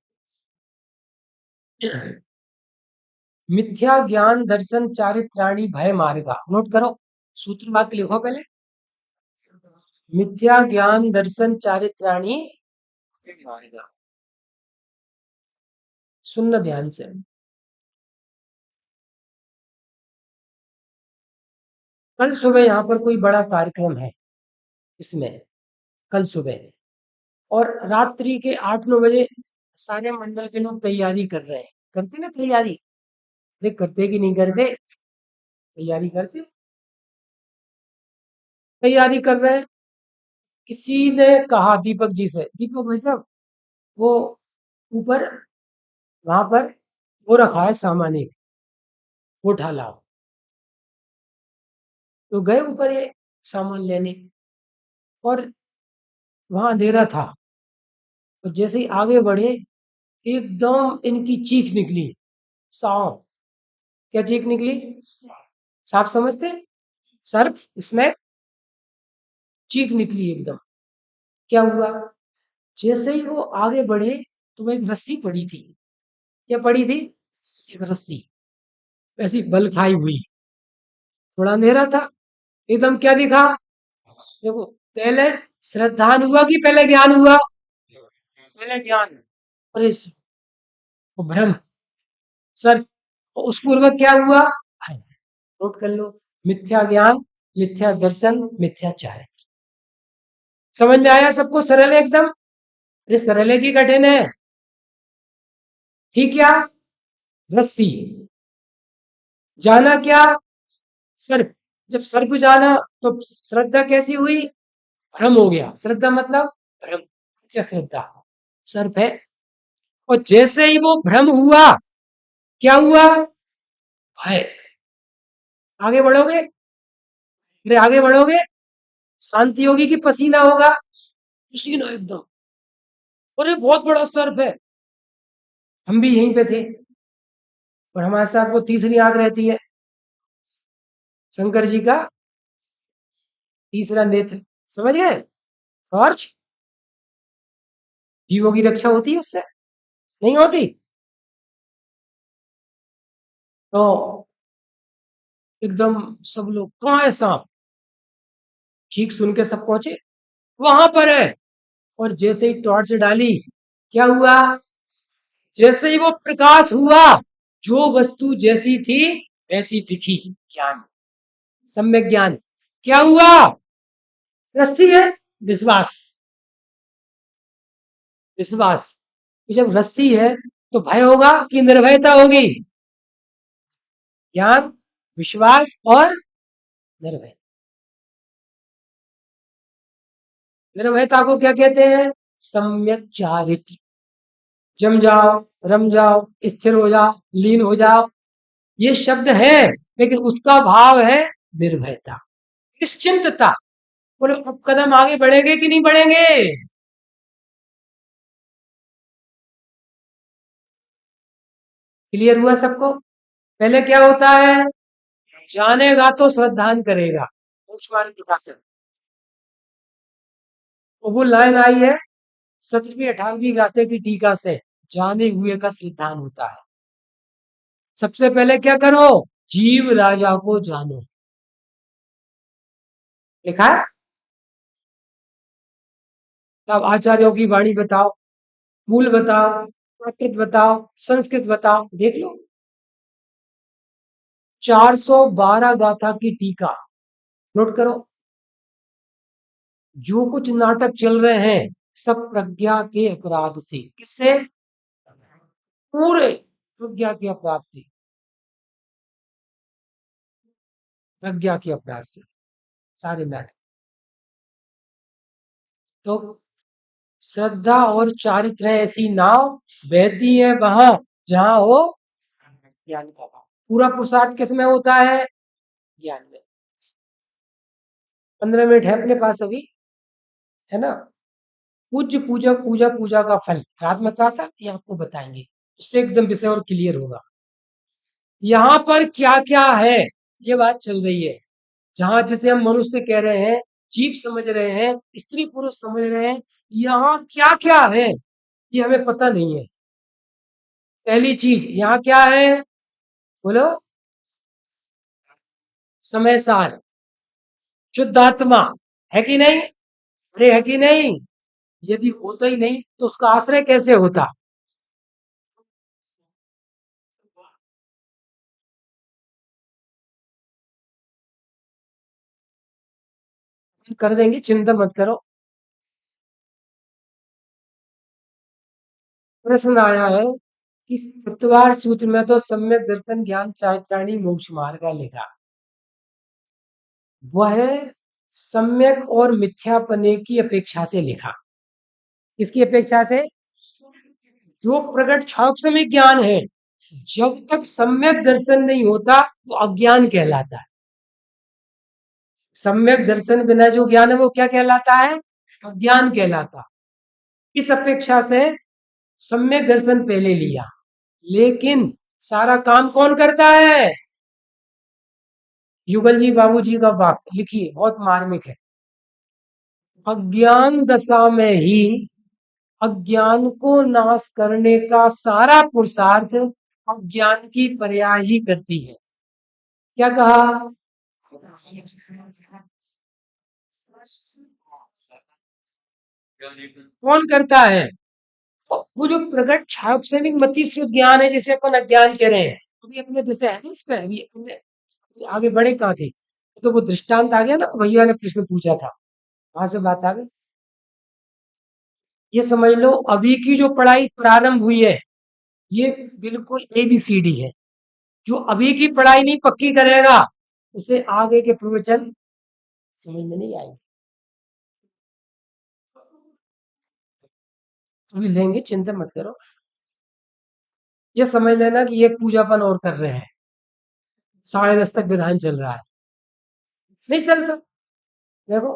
मिथ्या ज्ञान दर्शन चारित्राणी भय मार्गा, नोट करो, सूत्र वाक्य लिखो पहले। मिथ्या ज्ञान दर्शन चारित्राणी भय मार्गा। सुनना ध्यान से। कल सुबह यहाँ पर कोई बड़ा कार्यक्रम है इसमें, कल सुबह, और रात्रि के 8-9 बजे सारे मंडल के लोग तैयारी कर रहे हैं। करते ना तैयारी? अरे करते कि नहीं करते? तैयारी करते, तैयारी कर रहे हैं। किसी ने कहा दीपक जी से, दीपक भाई साहब वो ऊपर वहां पर वो रखा है सामान, एक वो उठा लाओ। तो गए ऊपर ये सामान लेने, और वहां अंधेरा था, और जैसे ही आगे बढ़े एकदम इनकी चीख निकली, सांप। क्या चीख निकली? सांप समझते? सर्प, इसमें चीख निकली एकदम। क्या हुआ? जैसे ही वो आगे बढ़े तो वो एक रस्सी पड़ी थी। क्या पड़ी थी? एक रस्सी, ऐसी बल खाई हुई। थोड़ा अंधेरा था, एकदम क्या दिखा? देखो, पहले श्रद्धान हुआ कि पहले ज्ञान हुआ? पहले ज्ञान। अरे वो भ्रम, सर, उस पूर्वक क्या हुआ? नोट कर लो, मिथ्या ज्ञान, मिथ्या दर्शन, मिथ्याचार। समझ में आया सबको? सरल है एकदम। अरे सरल है कि कठिन है? ठीक, क्या? रस्सी। जाना क्या? सर्प। जब सर्प जाना तो श्रद्धा कैसी हुई? भ्रम हो गया। श्रद्धा मतलब भ्रम, क्या श्रद्धा, सर्प है। और जैसे ही वो भ्रम हुआ, क्या हुआ? भय। आगे बढ़ोगे? अरे आगे बढ़ोगे, शांति होगी कि पसीना होगा? पसीना एकदम। अरे बहुत बड़ा सर्प है। हम भी यहीं पे थे, और हमारे साथ वो तीसरी आंख रहती है, शंकर जी का तीसरा नेत्र, समझ गए? टॉर्च। जीवों की रक्षा होती है उससे? नहीं होती? तो एकदम सब लोग, कहाँ है सांप? चीख सुन के सब पहुंचे, वहां पर है। और जैसे ही टॉर्च डाली, क्या हुआ? जैसे ही वो प्रकाश हुआ, जो वस्तु जैसी थी वैसी दिखी। ज्ञान, सम्यक ज्ञान। क्या हुआ? रस्सी है, विश्वास। विश्वास, तो जब रस्सी है तो भय होगा कि निर्भयता होगी? ज्ञान, विश्वास और निर्भय। निर्भयता को क्या कहते हैं? सम्यक चारित्र। जम जाओ, रम जाओ, स्थिर हो जाओ, लीन हो जाओ, ये शब्द है, लेकिन उसका भाव है निर्भयता, निश्चिंतता। बोले अब कदम आगे बढ़ेंगे कि नहीं बढ़ेंगे? क्लियर हुआ सबको? पहले क्या होता है? जानेगा तो श्रद्धान करेगा, सूक्ष्म प्रकाशन। और वो लाइन आई है 17वीं 18वीं गाथे की टीका से, जाने हुए का श्रद्धान होता है। सबसे पहले क्या करो? जीव राजा को जानो, लिखा है। अब आचार्यों की वाणी बताओ, मूल बताओ, प्राकृत बताओ, संस्कृत बताओ, देख लो। 412 गाथा की टीका, नोट करो। जो कुछ नाटक चल रहे हैं सब प्रज्ञा के अपराध से। किससे? पूरे प्रज्ञा के अपराध से, प्रज्ञा के अपराध से सारे नाटक। तो श्रद्धा और चारित्र है ऐसी नाव, बहती है वहां जहां हो ज्ञान का भाव। पूरा पुरुषार्थ किसमें होता है? ज्ञान में। 15 मिनट है अपने पास अभी, है ना। पूज्य पूजा पूजा पूजा का फल रात में कहा था, ये आपको बताएंगे, उससे एकदम विषय और क्लियर होगा। यहाँ पर क्या क्या है, ये बात चल रही है। जहां जैसे हम मनुष्य कह रहे हैं, जीव समझ रहे हैं, स्त्री पुरुष समझ रहे हैं, यहाँ क्या क्या है ये हमें पता नहीं है। पहली चीज यहाँ क्या है, बोलो। समय सार, शुद्ध आत्मा, है कि नहीं, अरे है कि नहीं। यदि होता ही नहीं तो उसका आश्रय कैसे होता। कर देंगे, चिंता मत करो। प्रश्न आया है कि सत्वार सूत्र में तो सम्यक दर्शन ज्ञान चारित्राणी मोक्ष मार्ग का लिखा, वह सम्यक और मिथ्यापने की अपेक्षा से लिखा। किसकी अपेक्षा से, जो प्रकट क्षौक्ष ज्ञान है, जब तक सम्यक दर्शन नहीं होता वो अज्ञान कहलाता है। सम्यक दर्शन बिना जो ज्ञान है वो क्या कहलाता है, अज्ञान कहलाता। इस अपेक्षा से सम्यक दर्शन पहले लिया, लेकिन सारा काम कौन करता है। युगल जी बाबू जी का वाक्य लिखिए, बहुत मार्मिक है। अज्ञान दशा में ही अज्ञान को नाश करने का सारा पुरुषार्थ अज्ञान की पर्याय ही करती है। क्या कहा, कौन करता है, वो जो प्रकट छाप मति शुद्ध ज्ञान है जिसे अपन अज्ञान कह रहे हैं। अभी अपने विषय है ना इस पे, अभी अपने आगे बढ़े कहाँ थे, तो वो दृष्टांत आ गया ना, भैया ने प्रश्न पूछा था, वहां से बात आ गई। ये समझ लो अभी की जो पढ़ाई प्रारंभ हुई है, ये बिल्कुल ABCD है। जो अभी की पढ़ाई नहीं पक्की करेगा उसे आगे के प्रवचन समझ में नहीं आएंगे। अभी लेंगे, चिंता मत करो। ये समझ लेना कि एक पूजापन और कर रहे हैं, 10:30 तक विधान चल रहा है, नहीं चलता। देखो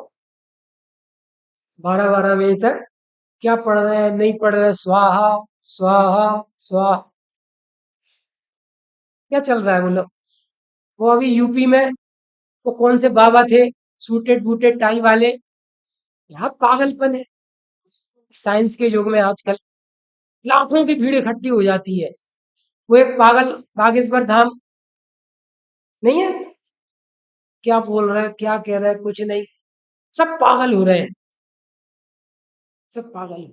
12-12 बजे तक क्या पढ़ रहे हैं, नहीं पढ़ रहे हैं, स्वाहा स्वाहा स्वाहा, क्या चल रहा है बोलो। वो अभी यूपी में वो कौन से बाबा थे, सूटेड बूटेड टाई वाले, यहाँ पागलपन है। साइंस के युग में आजकल लाखों की भीड़ इकट्ठी हो जाती है, वो एक पागल बागेश्वर धाम नहीं है, क्या बोल रहा है क्या कह रहा है कुछ नहीं, सब पागल हो रहे हैं, सब पागल।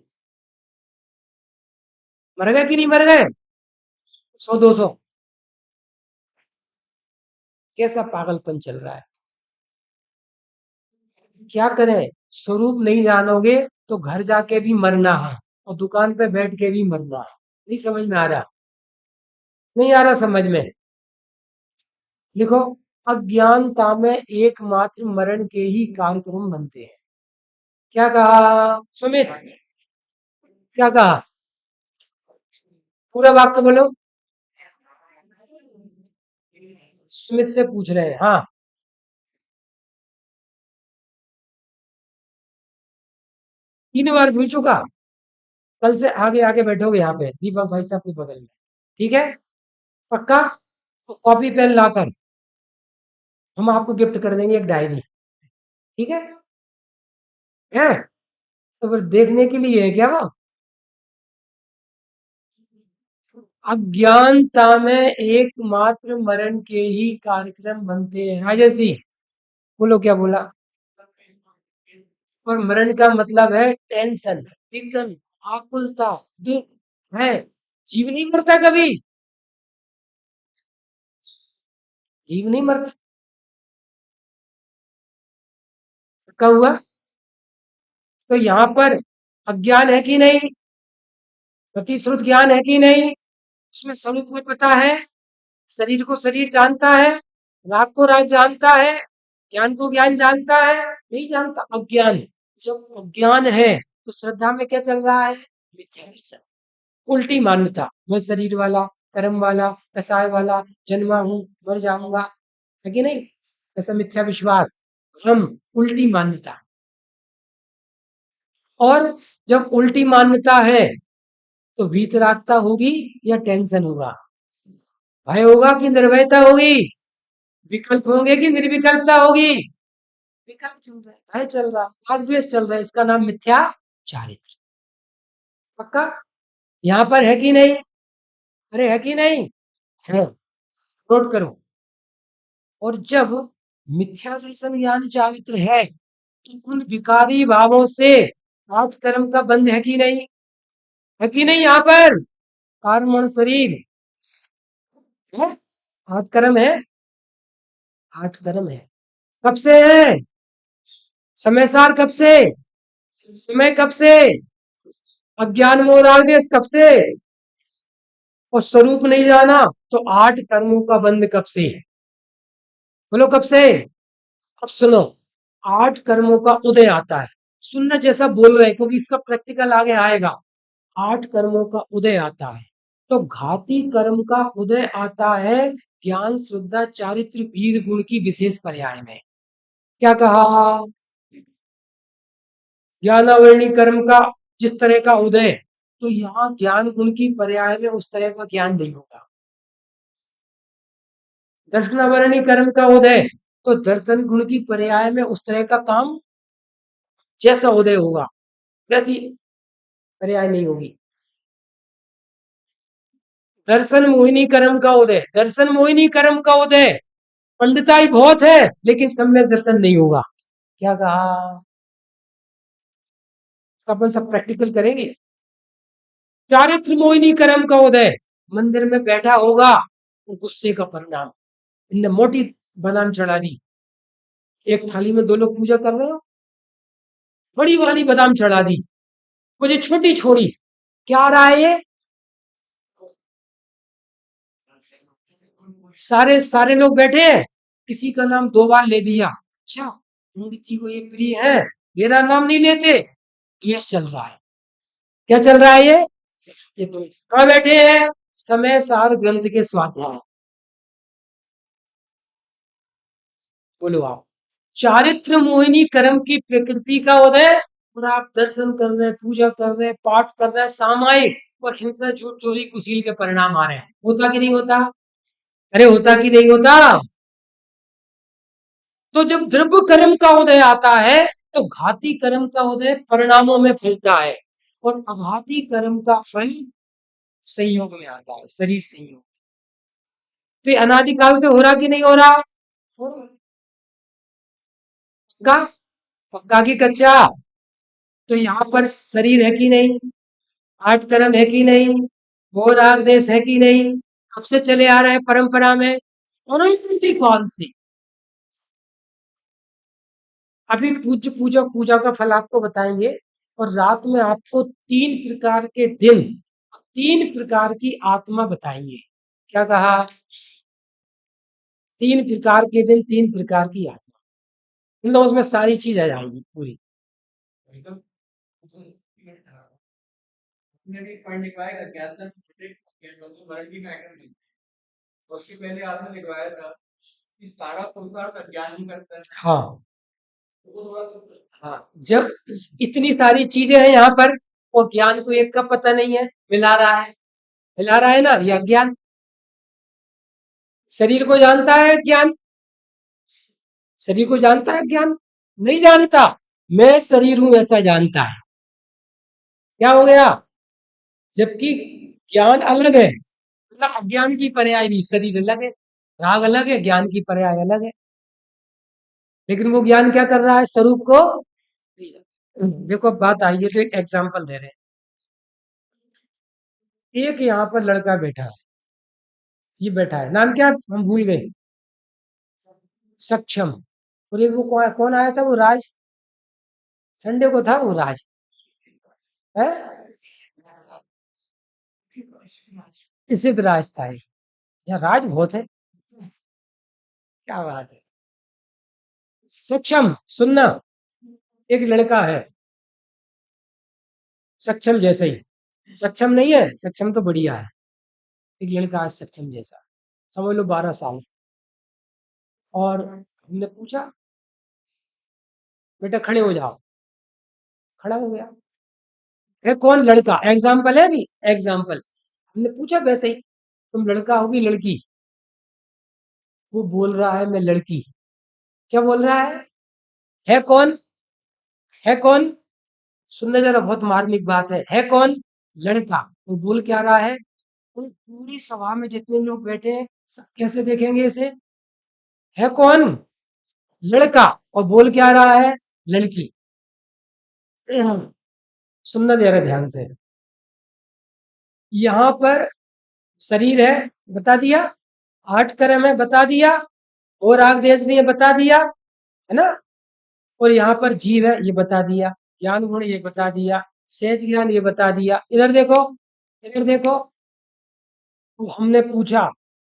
मर गए कि नहीं मर गए, 100-200, कैसा पागलपन चल रहा है। क्या करें, स्वरूप नहीं जानोगे तो घर जाके भी मरना है और दुकान पे बैठ के भी मरना है। नहीं समझ में आ रहा, नहीं आ रहा समझ में। लिखो, अज्ञानता में एकमात्र मरण के ही कार्यक्रम बनते हैं। क्या कहा सुमित, क्या कहा, पूरा वाक्य बोलो। सुमित से पूछ रहे हैं, हाँ। 3 बार भूल चुका, कल से आगे आगे बैठोगे यहाँ पे दीपक भाई साहब के बगल में, ठीक है, पक्का। तो कॉपी पेन लाकर हम आपको गिफ्ट कर देंगे एक डायरी, ठीक है। तो फिर देखने के लिए है क्या वो, अज्ञानता में एकमात्र मरण के ही कार्यक्रम बनते हैं, राजसी। बोलो क्या बोला, और मरण का मतलब है टेंशन, फिक्र, आकुलता, दुख है। जीव नहीं मरता कभी, जीव नहीं मरता, क्या हुआ। तो यहाँ पर अज्ञान है कि नहीं, प्रतिश्रुत ज्ञान है कि नहीं, उसमें स्वरूप को पता है, शरीर को शरीर जानता है, राग को राग जानता है, ज्ञान को ज्ञान जानता है, नहीं जानता, अज्ञान। जब अज्ञान है तो श्रद्धा में क्या चल रहा है, मिथ्या दर्शन, उल्टी मान्यता, मैं शरीर वाला, कर्म वाला, कसाय वाला, जन्मा हूं, मर जाऊंगा, है कि नहीं, ऐसा मिथ्या विश्वास। भ्रम, उल्टी मान्यता। और जब उल्टी मान्यता है तो वीतरागता होगी या टेंशन होगा? भय होगा कि निर्भयता होगी? विकल्प होंगे कि निर्विकल्पता होगी? विकल्प चल रहा है, भय चल रहा है, राग द्वेष चल रहा है, इसका नाम मिथ्या चारित्र। पक्का? यहाँ पर है कि नहीं? अरे है कि नहीं? है। नोट करो। और जब मिथ्या दर्शन ज्ञान चारित्र है तो उन विकारी भावों से आठ कर्म का बंध है कि नहीं? है कि नहीं? यहाँ पर कर्मण शरीर है, आठ कर्म है, आठ कर्म है। कब से है? समय सार कब से? समय कब से? अज्ञान मोह राग द्वेष कब से? और स्वरूप नहीं जाना तो आठ कर्मों का बंध कब से है? बोलो कब से? अब सुनो, आठ कर्मों का उदय आता है। सुनना जैसा बोल रहे हैं क्योंकि इसका प्रैक्टिकल आगे आएगा। आठ कर्मों का उदय आता है तो घाती कर्म का उदय आता है ज्ञान श्रद्धा चारित्र वीर गुण की विशेष पर्याय में। क्या कहा? ज्ञानावरणी कर्म का जिस तरह का उदय, तो यहाँ ज्ञान गुण की पर्याय में उस तरह का ज्ञान नहीं होगा। दर्शनावरणी कर्म का उदय, तो दर्शन गुण की पर्याय में उस तरह का काम जैसा उदय होगा वैसी पर्याय नहीं होगी। दर्शन मोहिनी कर्म का उदय, दर्शन मोहिनी कर्म का उदय, पंडिताई बहुत है लेकिन सम्यक दर्शन नहीं होगा। क्या कहा? अपन सब प्रैक्टिकल करेंगे। चारित्र मोहिनी कर्म का उदय, मंदिर में बैठा होगा और गुस्से का परिणाम, इनने मोटी बादाम चढ़ा दी, एक थाली में दो लोग पूजा कर रहे हो, बड़ी वाली बादाम चढ़ा दी, मुझे छोटी छोड़ी। क्या आ रहा है ये? सारे सारे लोग बैठे हैं, किसी का नाम दो बार ले दिया, अच्छा पंडित जी को ये प्रिय है, मेरा नाम नहीं लेते, द्वेष चल रहा है। क्या चल रहा है ये द्वेष। कहाँ बैठे हैं? समय सार ग्रंथ के स्वाध्याय। बोलो आप। चारित्र मोहिनी कर्म की प्रकृति का उदय, और आप दर्शन कर रहे हैं, पूजा कर रहे हैं, पाठ कर रहे हैं, सामायिक, और हिंसा झूठ चोरी कुशील के परिणाम आ रहे हैं। होता कि नहीं होता? अरे होता कि नहीं होता? तो जब द्रव्य कर्म का उदय आता है तो घाती कर्म का उदय परिणामों में फैलता है, और अघाती कर्म का फल संयोग में आता है, शरीर संयोग। तो ये अनादिकाल से हो रहा कि नहीं हो रहा? हो रहा। पक्का? पक्का की कच्चा? तो यहाँ पर शरीर है कि नहीं? आठ कर्म है कि नहीं? वो राग देश है कि नहीं? कब से चले आ रहे हैं परंपरा में? अनंत काल से। अभी पूज्य पूजा पूजा का फल आपको बताएंगे, और रात में आपको तीन प्रकार के दिन, तीन प्रकार की आत्मा बताएंगे। क्या कहा? तीन प्रकार के दिन, तीन प्रकार की आत्मा, मतलब उसमें सारी चीज आ जाएगी पूरी। आपने भी पॉइंट लिखवाया था क्या था, वर्ल्ड का आइटम नहीं। उसके पहले आपने लिखवाया था कि सारा संसार अज्ञान ही करता है। हाँ तो वो थोड़ा सा हाँ, जब इतनी सारी चीजें हैं यहाँ पर और ज्ञान को एक का पता नहीं है, मिला रहा है, मिला रहा है ना, यह ज्ञान। शरीर को जानता है ज्ञान? शरीर को जानता है ज्ञान? नहीं जानता। मैं शरीर हूं ऐसा जानता है। क्या हो गया? जबकि ज्ञान अलग है, मतलब अज्ञान की पर्याय भी शरीर अलग है, राग अलग है, ज्ञान की पर्याय अलग है। लेकिन वो ज्ञान क्या कर रहा है? स्वरूप को। देखो अब बात आई है तो एक एग्जांपल दे रहे हैं। एक यहाँ पर लड़का बैठा है, ये बैठा है, नाम क्या हम भूल गए, सक्षम। और एक वो कौन आया था, वो राज, संडे को था वो राज है, सिद्ध राज था एक। यहाँ राज बहुत है। क्या बात है। सक्षम, सुनना, एक लड़का है सक्षम जैसे ही, सक्षम नहीं है, सक्षम तो बढ़िया है, एक लड़का है सक्षम जैसा, समझ लो 12 साल। और हमने पूछा बेटा खड़े हो जाओ, खड़ा हो गया। है कौन? लड़का। एग्जाम्पल है अभी, एग्जाम्पल हमने पूछा वैसे ही, तुम लड़का होगी लड़की? वो बोल रहा है मैं लड़की। क्या बोल रहा है कौन? है कौन? सुनने जरा, बहुत मार्मिक बात है कौन? लड़का। वो बोल क्या रहा है? तो पूरी सभा में जितने लोग बैठे हैं सब कैसे देखेंगे इसे? है कौन? लड़का। और बोल क्या रहा है? लड़की। सुनना जरा ध्यान से। यहाँ पर शरीर है, बता दिया। 8 कर्म है, बता दिया। और आग देश भी है, बता दिया, है ना। और यहाँ पर जीव है, ये बता दिया। ज्ञान गुण ये बता दिया। सहज ज्ञान ये बता दिया। इधर देखो, इधर देखो। तो हमने पूछा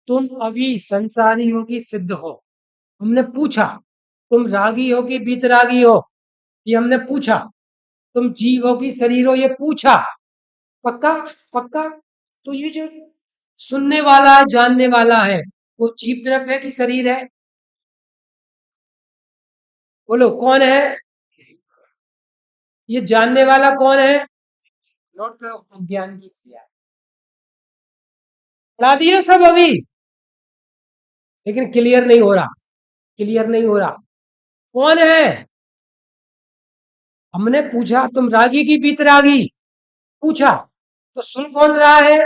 तुम अभी संसारी हो कि सिद्ध हो? हमने पूछा तुम रागी हो कि बीतरागी हो? ये हमने पूछा। तुम जीव हो कि शरीर हो? ये पूछा। पक्का? पक्का। तो ये जो सुनने वाला जानने वाला है, वो जीव तरफ है कि शरीर है? बोलो कौन है? ये जानने वाला कौन है? नोट करो, अज्ञान की क्रिया है। पढ़ा दिए सब अभी, लेकिन क्लियर नहीं हो रहा, क्लियर नहीं हो रहा। कौन है? हमने पूछा तुम रागी की बीतरागी? पूछा। तो सुन कौन रहा है?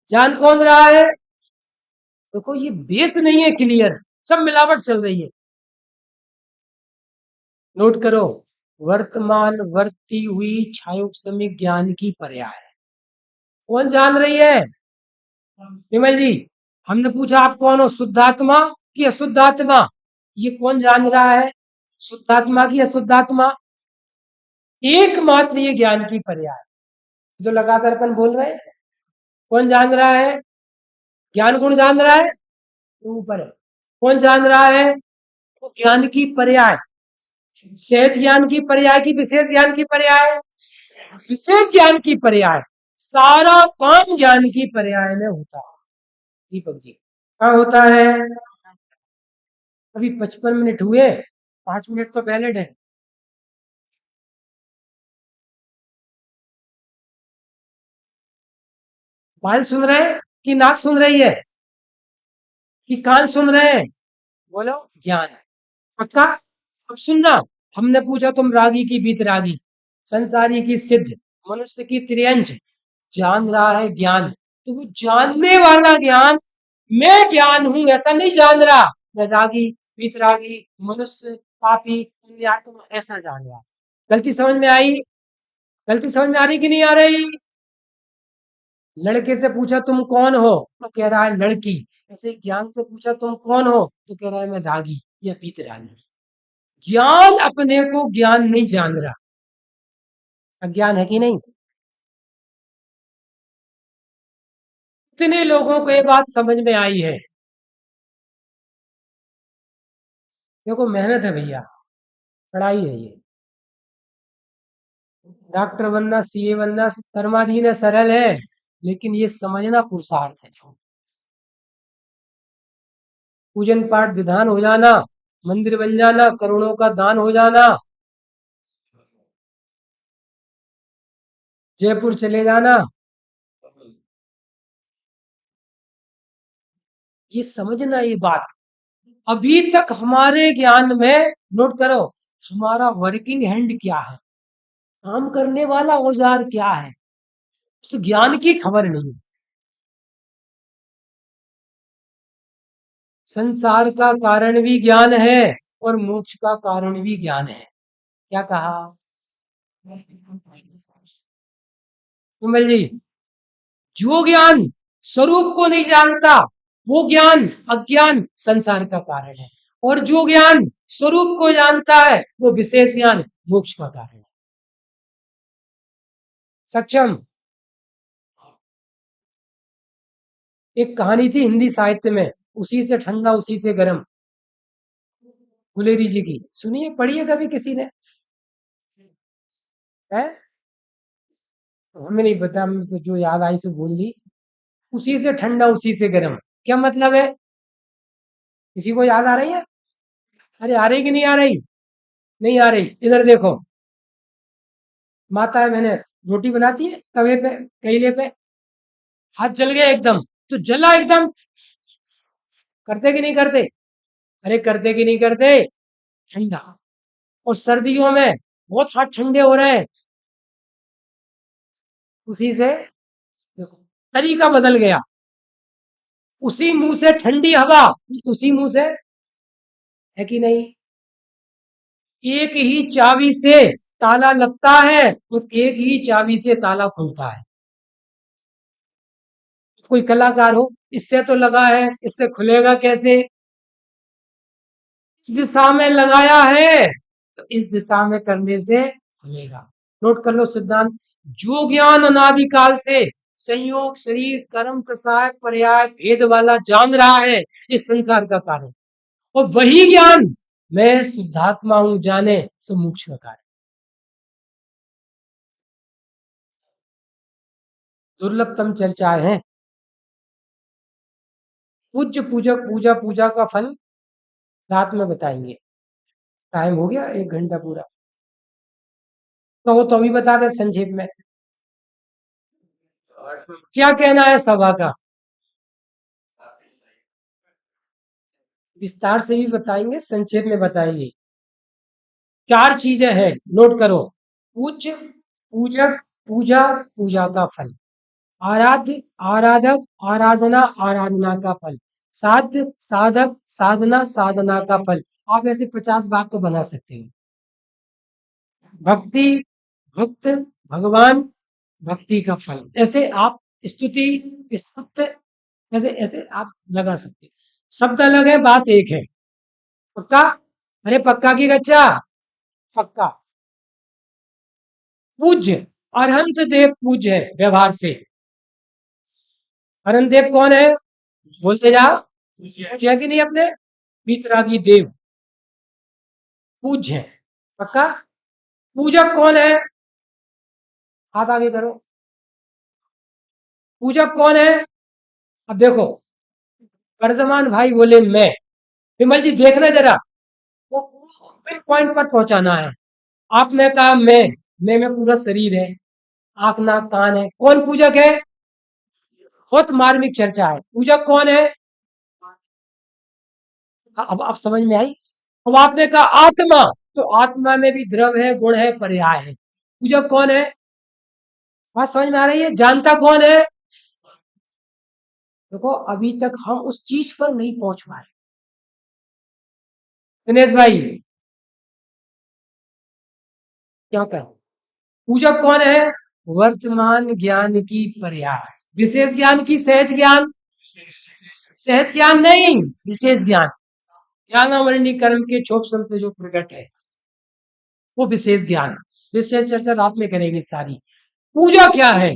जान कौन रहा है? देखो ये बेस नहीं है क्लियर, सब मिलावट चल रही है। नोट करो, वर्तमान वर्ती हुई छायोपसमिक ज्ञान की पर्याय। कौन जान रही है? विमल जी, हमने पूछा आप कौन हो, शुद्धात्मा कि अशुद्धात्मा? ये कौन जान रहा है? शुद्धात्मा की अशुद्धात्मा? एकमात्र ये ज्ञान की पर्याय जो लगातार अपन बोल रहे हैं। कौन जान रहा है? ज्ञान गुण जान रहा है, तो ऊपर है। कौन जान रहा है? तो ज्ञान की पर्याय। सहज ज्ञान की पर्याय की विशेष ज्ञान की पर्याय? विशेष ज्ञान की पर्याय। सारा काम ज्ञान की पर्याय में होता है। दीपक जी, क्या होता है? अभी 55 मिनट हुए, 5 मिनट तो वैलिड है। बाल सुन रहे हैं कि नाक सुन रही है कि कान सुन रहे हैं? बोलो ज्ञान है। पक्का? अब सुनना, हमने पूछा तुम रागी की बीतरागी, संसारी की सिद्ध, मनुष्य की त्रियंच, जान रहा है ज्ञान। तो वो जानने वाला ज्ञान, मैं ज्ञान हूं ऐसा नहीं जान रहा। मैं रागी, बीतरागी, मनुष्य, पापी, पुण्यात्मा ऐसा जान रहा। गलती समझ में आई? गलती समझ में आ रही कि नहीं आ रही? लड़के से पूछा तुम कौन हो, तो कह रहा है लड़की। ऐसे ही ज्ञान से पूछा तुम कौन हो, तो कह रहा है मैं रागी या बीतरागी। ज्ञान अपने को ज्ञान नहीं जान रहा। अज्ञान है कि नहीं? कितने लोगों को ये बात समझ में आई है? देखो मेहनत है भैया, पढ़ाई है ये। डॉक्टर बनना, सीए बनना कर्माधीन है, सरल है, लेकिन ये समझना पुरुषार्थ है। पूजन पाठ विधान हो जाना, मंदिर बन जाना, करोड़ों का दान हो जाना, जयपुर चले जाना, ये समझना ये बात। अभी तक हमारे ज्ञान में, नोट करो, हमारा वर्किंग हैंड क्या है, काम करने वाला औजार क्या है, उस ज्ञान की खबर नहीं। संसार का कारण भी ज्ञान है और मोक्ष का कारण भी ज्ञान है। क्या कहा विमल जी? जो ज्ञान स्वरूप को नहीं जानता, वो ज्ञान अज्ञान संसार का कारण है। और जो ज्ञान स्वरूप को जानता है, वो विशेष ज्ञान मोक्ष का कारण है। सक्षम? एक कहानी थी हिंदी साहित्य में, उसी से ठंडा उसी से गर्म, गुलेरी जी की। सुनिए, पढ़िए कभी किसी ने? है? हमें नहीं पता, हमें तो जो याद आई सो बोल दी। उसी से ठंडा उसी से गर्म, क्या मतलब है? किसी को याद आ रही है? अरे आ रही कि नहीं आ रही? नहीं आ रही, इधर देखो। माता है, मैंने रोटी बनाती है तवे पे, कईले पे, हाथ जल गया एकदम, तो जला एकदम, करते कि नहीं करते? अरे करते कि नहीं करते? ठंडा। और सर्दियों में बहुत हाथ ठंडे हो रहे हैं, उसी से देखो तरीका बदल गया। उसी मुंह से ठंडी हवा, उसी मुंह से, है कि नहीं? एक ही चाबी से ताला लगता है और एक ही चाबी से ताला खुलता है। कोई कलाकार हो, इससे तो लगा है, इससे खुलेगा कैसे? इस दिशा में लगाया है तो इस दिशा में करने से खुलेगा। नोट कर लो सिद्धांत। जो ज्ञान अनादिकाल से संयोग, शरीर, कर्म, कसाय, पर्याय, भेद वाला जान रहा है इस संसार का कारण, और वही ज्ञान मैं शुद्धात्मा हूं जाने सो मोक्ष का कारण। दुर्लभतम चर्चाएं हैं। पूज्य पूजक पूजा पूजा का फल रात में बताएंगे। टाइम हो गया 1 घंटा पूरा। तो वो तो अभी बता दे संक्षेप में, क्या कहना है सभा का? विस्तार से भी बताएंगे, संक्षेप में बताएंगे। 4 चीजें हैं, नोट करो। पूज्य, पूजक, पूजा, पूजा का फल। आराध्य, आराधक, आराधना, आराधना का फल। साध्य, साधक, साधना, साधना का फल। आप ऐसे 50 वाक्य बना सकते हो। भक्ति, भक्त, भगवान, भक्ति का फल। ऐसे आप स्तुति, स्तुत, ऐसे ऐसे आप लगा सकते हो। शब्द अलग है, बात एक है। पक्का? अरे पक्का की कच्चा? पक्का। पूज्य, अरहंत देव पूज्य है व्यवहार से। अरहंत देव कौन है? बोलते जाओ। पूज्य है कि नहीं अपने? वीतरागी देव पूज्य है। पक्का? पूजक कौन है? हाथ आगे करो। पूजक कौन है? अब देखो, वर्धमान भाई बोले मैं। विमल जी देखना जरा, वो पॉइंट पर पहुंचाना है। आपने कहा मैं में पूरा शरीर है, आंख नाक कान है। कौन पूजक है? बहुत मार्मिक चर्चा है। पूजक कौन है? अब समझ में आई? अब आपने कहा आत्मा, तो आत्मा में भी द्रव है, गुण है, पर्याय है। पूजक कौन है? बात समझ में आ रही है? जानता कौन है? देखो अभी तक हम उस चीज पर नहीं पहुंच पाए। दिनेश भाई क्या कहें? पूजक कौन है? वर्तमान ज्ञान की पर्याय। विशेष ज्ञान की सहज ज्ञान? सहज ज्ञान नहीं, विशेष ज्ञान। ज्ञानावरणी कर्म के छोप सम से जो प्रकट है वो विशेष ज्ञान। विशेष चर्चा रात में करेंगे सारी। पूजा क्या है?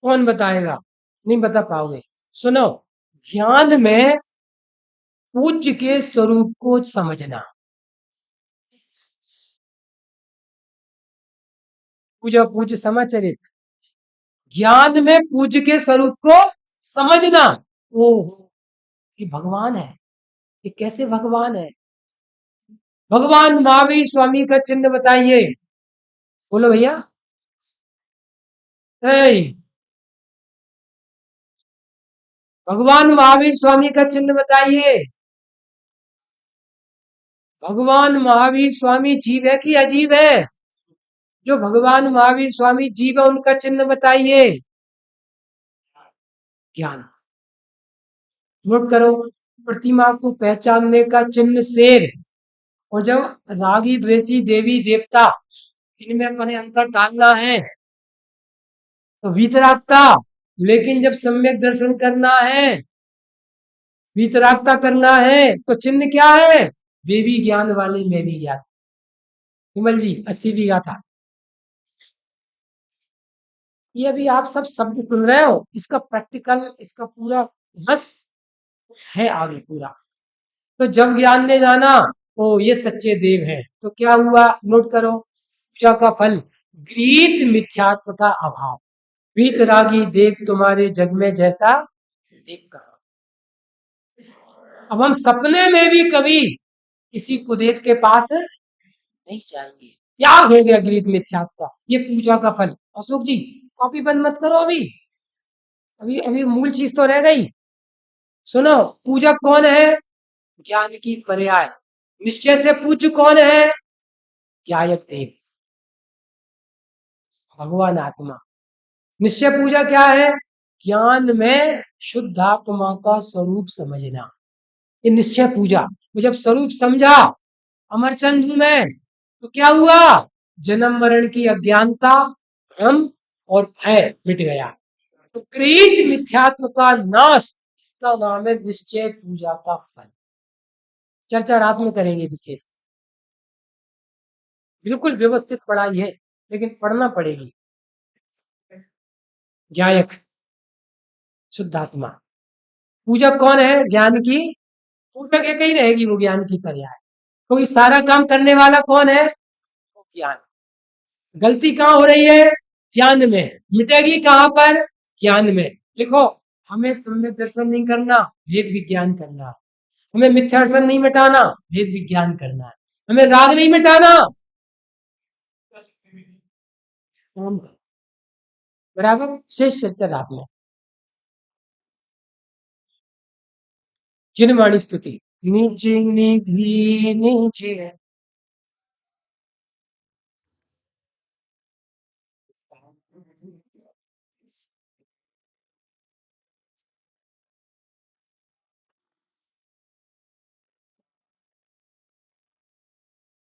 कौन बताएगा? नहीं बता पाओगे। सुनो, ज्ञान में पूज्य के स्वरूप को समझना। पूजा पूज्य समाचरित, ज्ञान में पूज्य के स्वरूप को समझना। ओ, ये भगवान है। ये कैसे भगवान है? भगवान महावीर स्वामी का चिन्ह बताइए। बोलो भैया। ए, भगवान महावीर स्वामी का चिन्ह बताइए। भगवान महावीर स्वामी जीव है कि अजीब है? जो भगवान महावीर स्वामी जीव है उनका चिन्ह बताइए। ज्ञान। नोट करो, प्रतिमा को पहचानने का चिन्ह शेर। और जब रागी द्वेषी देवी देवता इनमें अपने अंतर डालना है तो वीतरागता। लेकिन जब सम्यक दर्शन करना है, वीतरागता करना है, तो चिन्ह क्या है? देवी ज्ञान वाले में भी ज्ञान। विमल जी 80 बीघा था। ये अभी आप सब शब्द सुन रहे हो, इसका प्रैक्टिकल, इसका पूरा रस है आगे पूरा। तो जब ज्ञान ने जाना ओ ये सच्चे देव हैं, तो क्या हुआ? नोट करो, पूजा का फल गृहीत मिथ्यात्व का अभाव। वीतरागी देव तुम्हारे जग में जैसा देव कहा। अब हम सपने में भी कभी किसी कुदेव के पास नहीं जाएंगे। त्याग हो गया गृहीत मिथ्यात्व का, ये पूजा का फल। अशोक जी कॉपी बंद मत करो अभी, अभी अभी मूल चीज तो रह गई। सुनो, पूजक कौन है? ज्ञान की पर्याय। निश्चय से पूज्य कौन है? ज्ञायक देव, भगवान आत्मा। निश्चय पूजा क्या है? ज्ञान में शुद्ध आत्मा का स्वरूप समझना, ये निश्चय पूजा। वो जब स्वरूप समझा अमरचंद हूं मैं, तो क्या हुआ? जन्म मरण की अज्ञानता, भ्रम और भय मिट गया। तो गृहीत मिथ्यात्व का नाश, इसका नाम है निश्चय पूजा का फल। चर्चा रात में करेंगे विशेष, बिल्कुल व्यवस्थित पढ़ाई है, लेकिन पढ़ना पड़ेगी। ज्ञायक, शुद्धात्मा। पूजक कौन है? ज्ञान की, पूजक एक ही रहेगी, वो ज्ञान की पर्याय। क्योंकि सारा काम करने वाला कौन है? वो ज्ञान। गलती कहाँ हो रही है? ज्ञान में। मिटेगी कहाँ पर? ज्ञान में। लिखो, हमें सम्यक दर्शन नहीं करना, भेद विज्ञान करना है। हमें मिथ्यादर्शन नहीं मिटाना, भेद विज्ञान करना है। हमें राग नहीं मिटाना, काम करो। बराबर। शेष चर्चा रात में। जिनवाणी स्तुति। निज निधि निज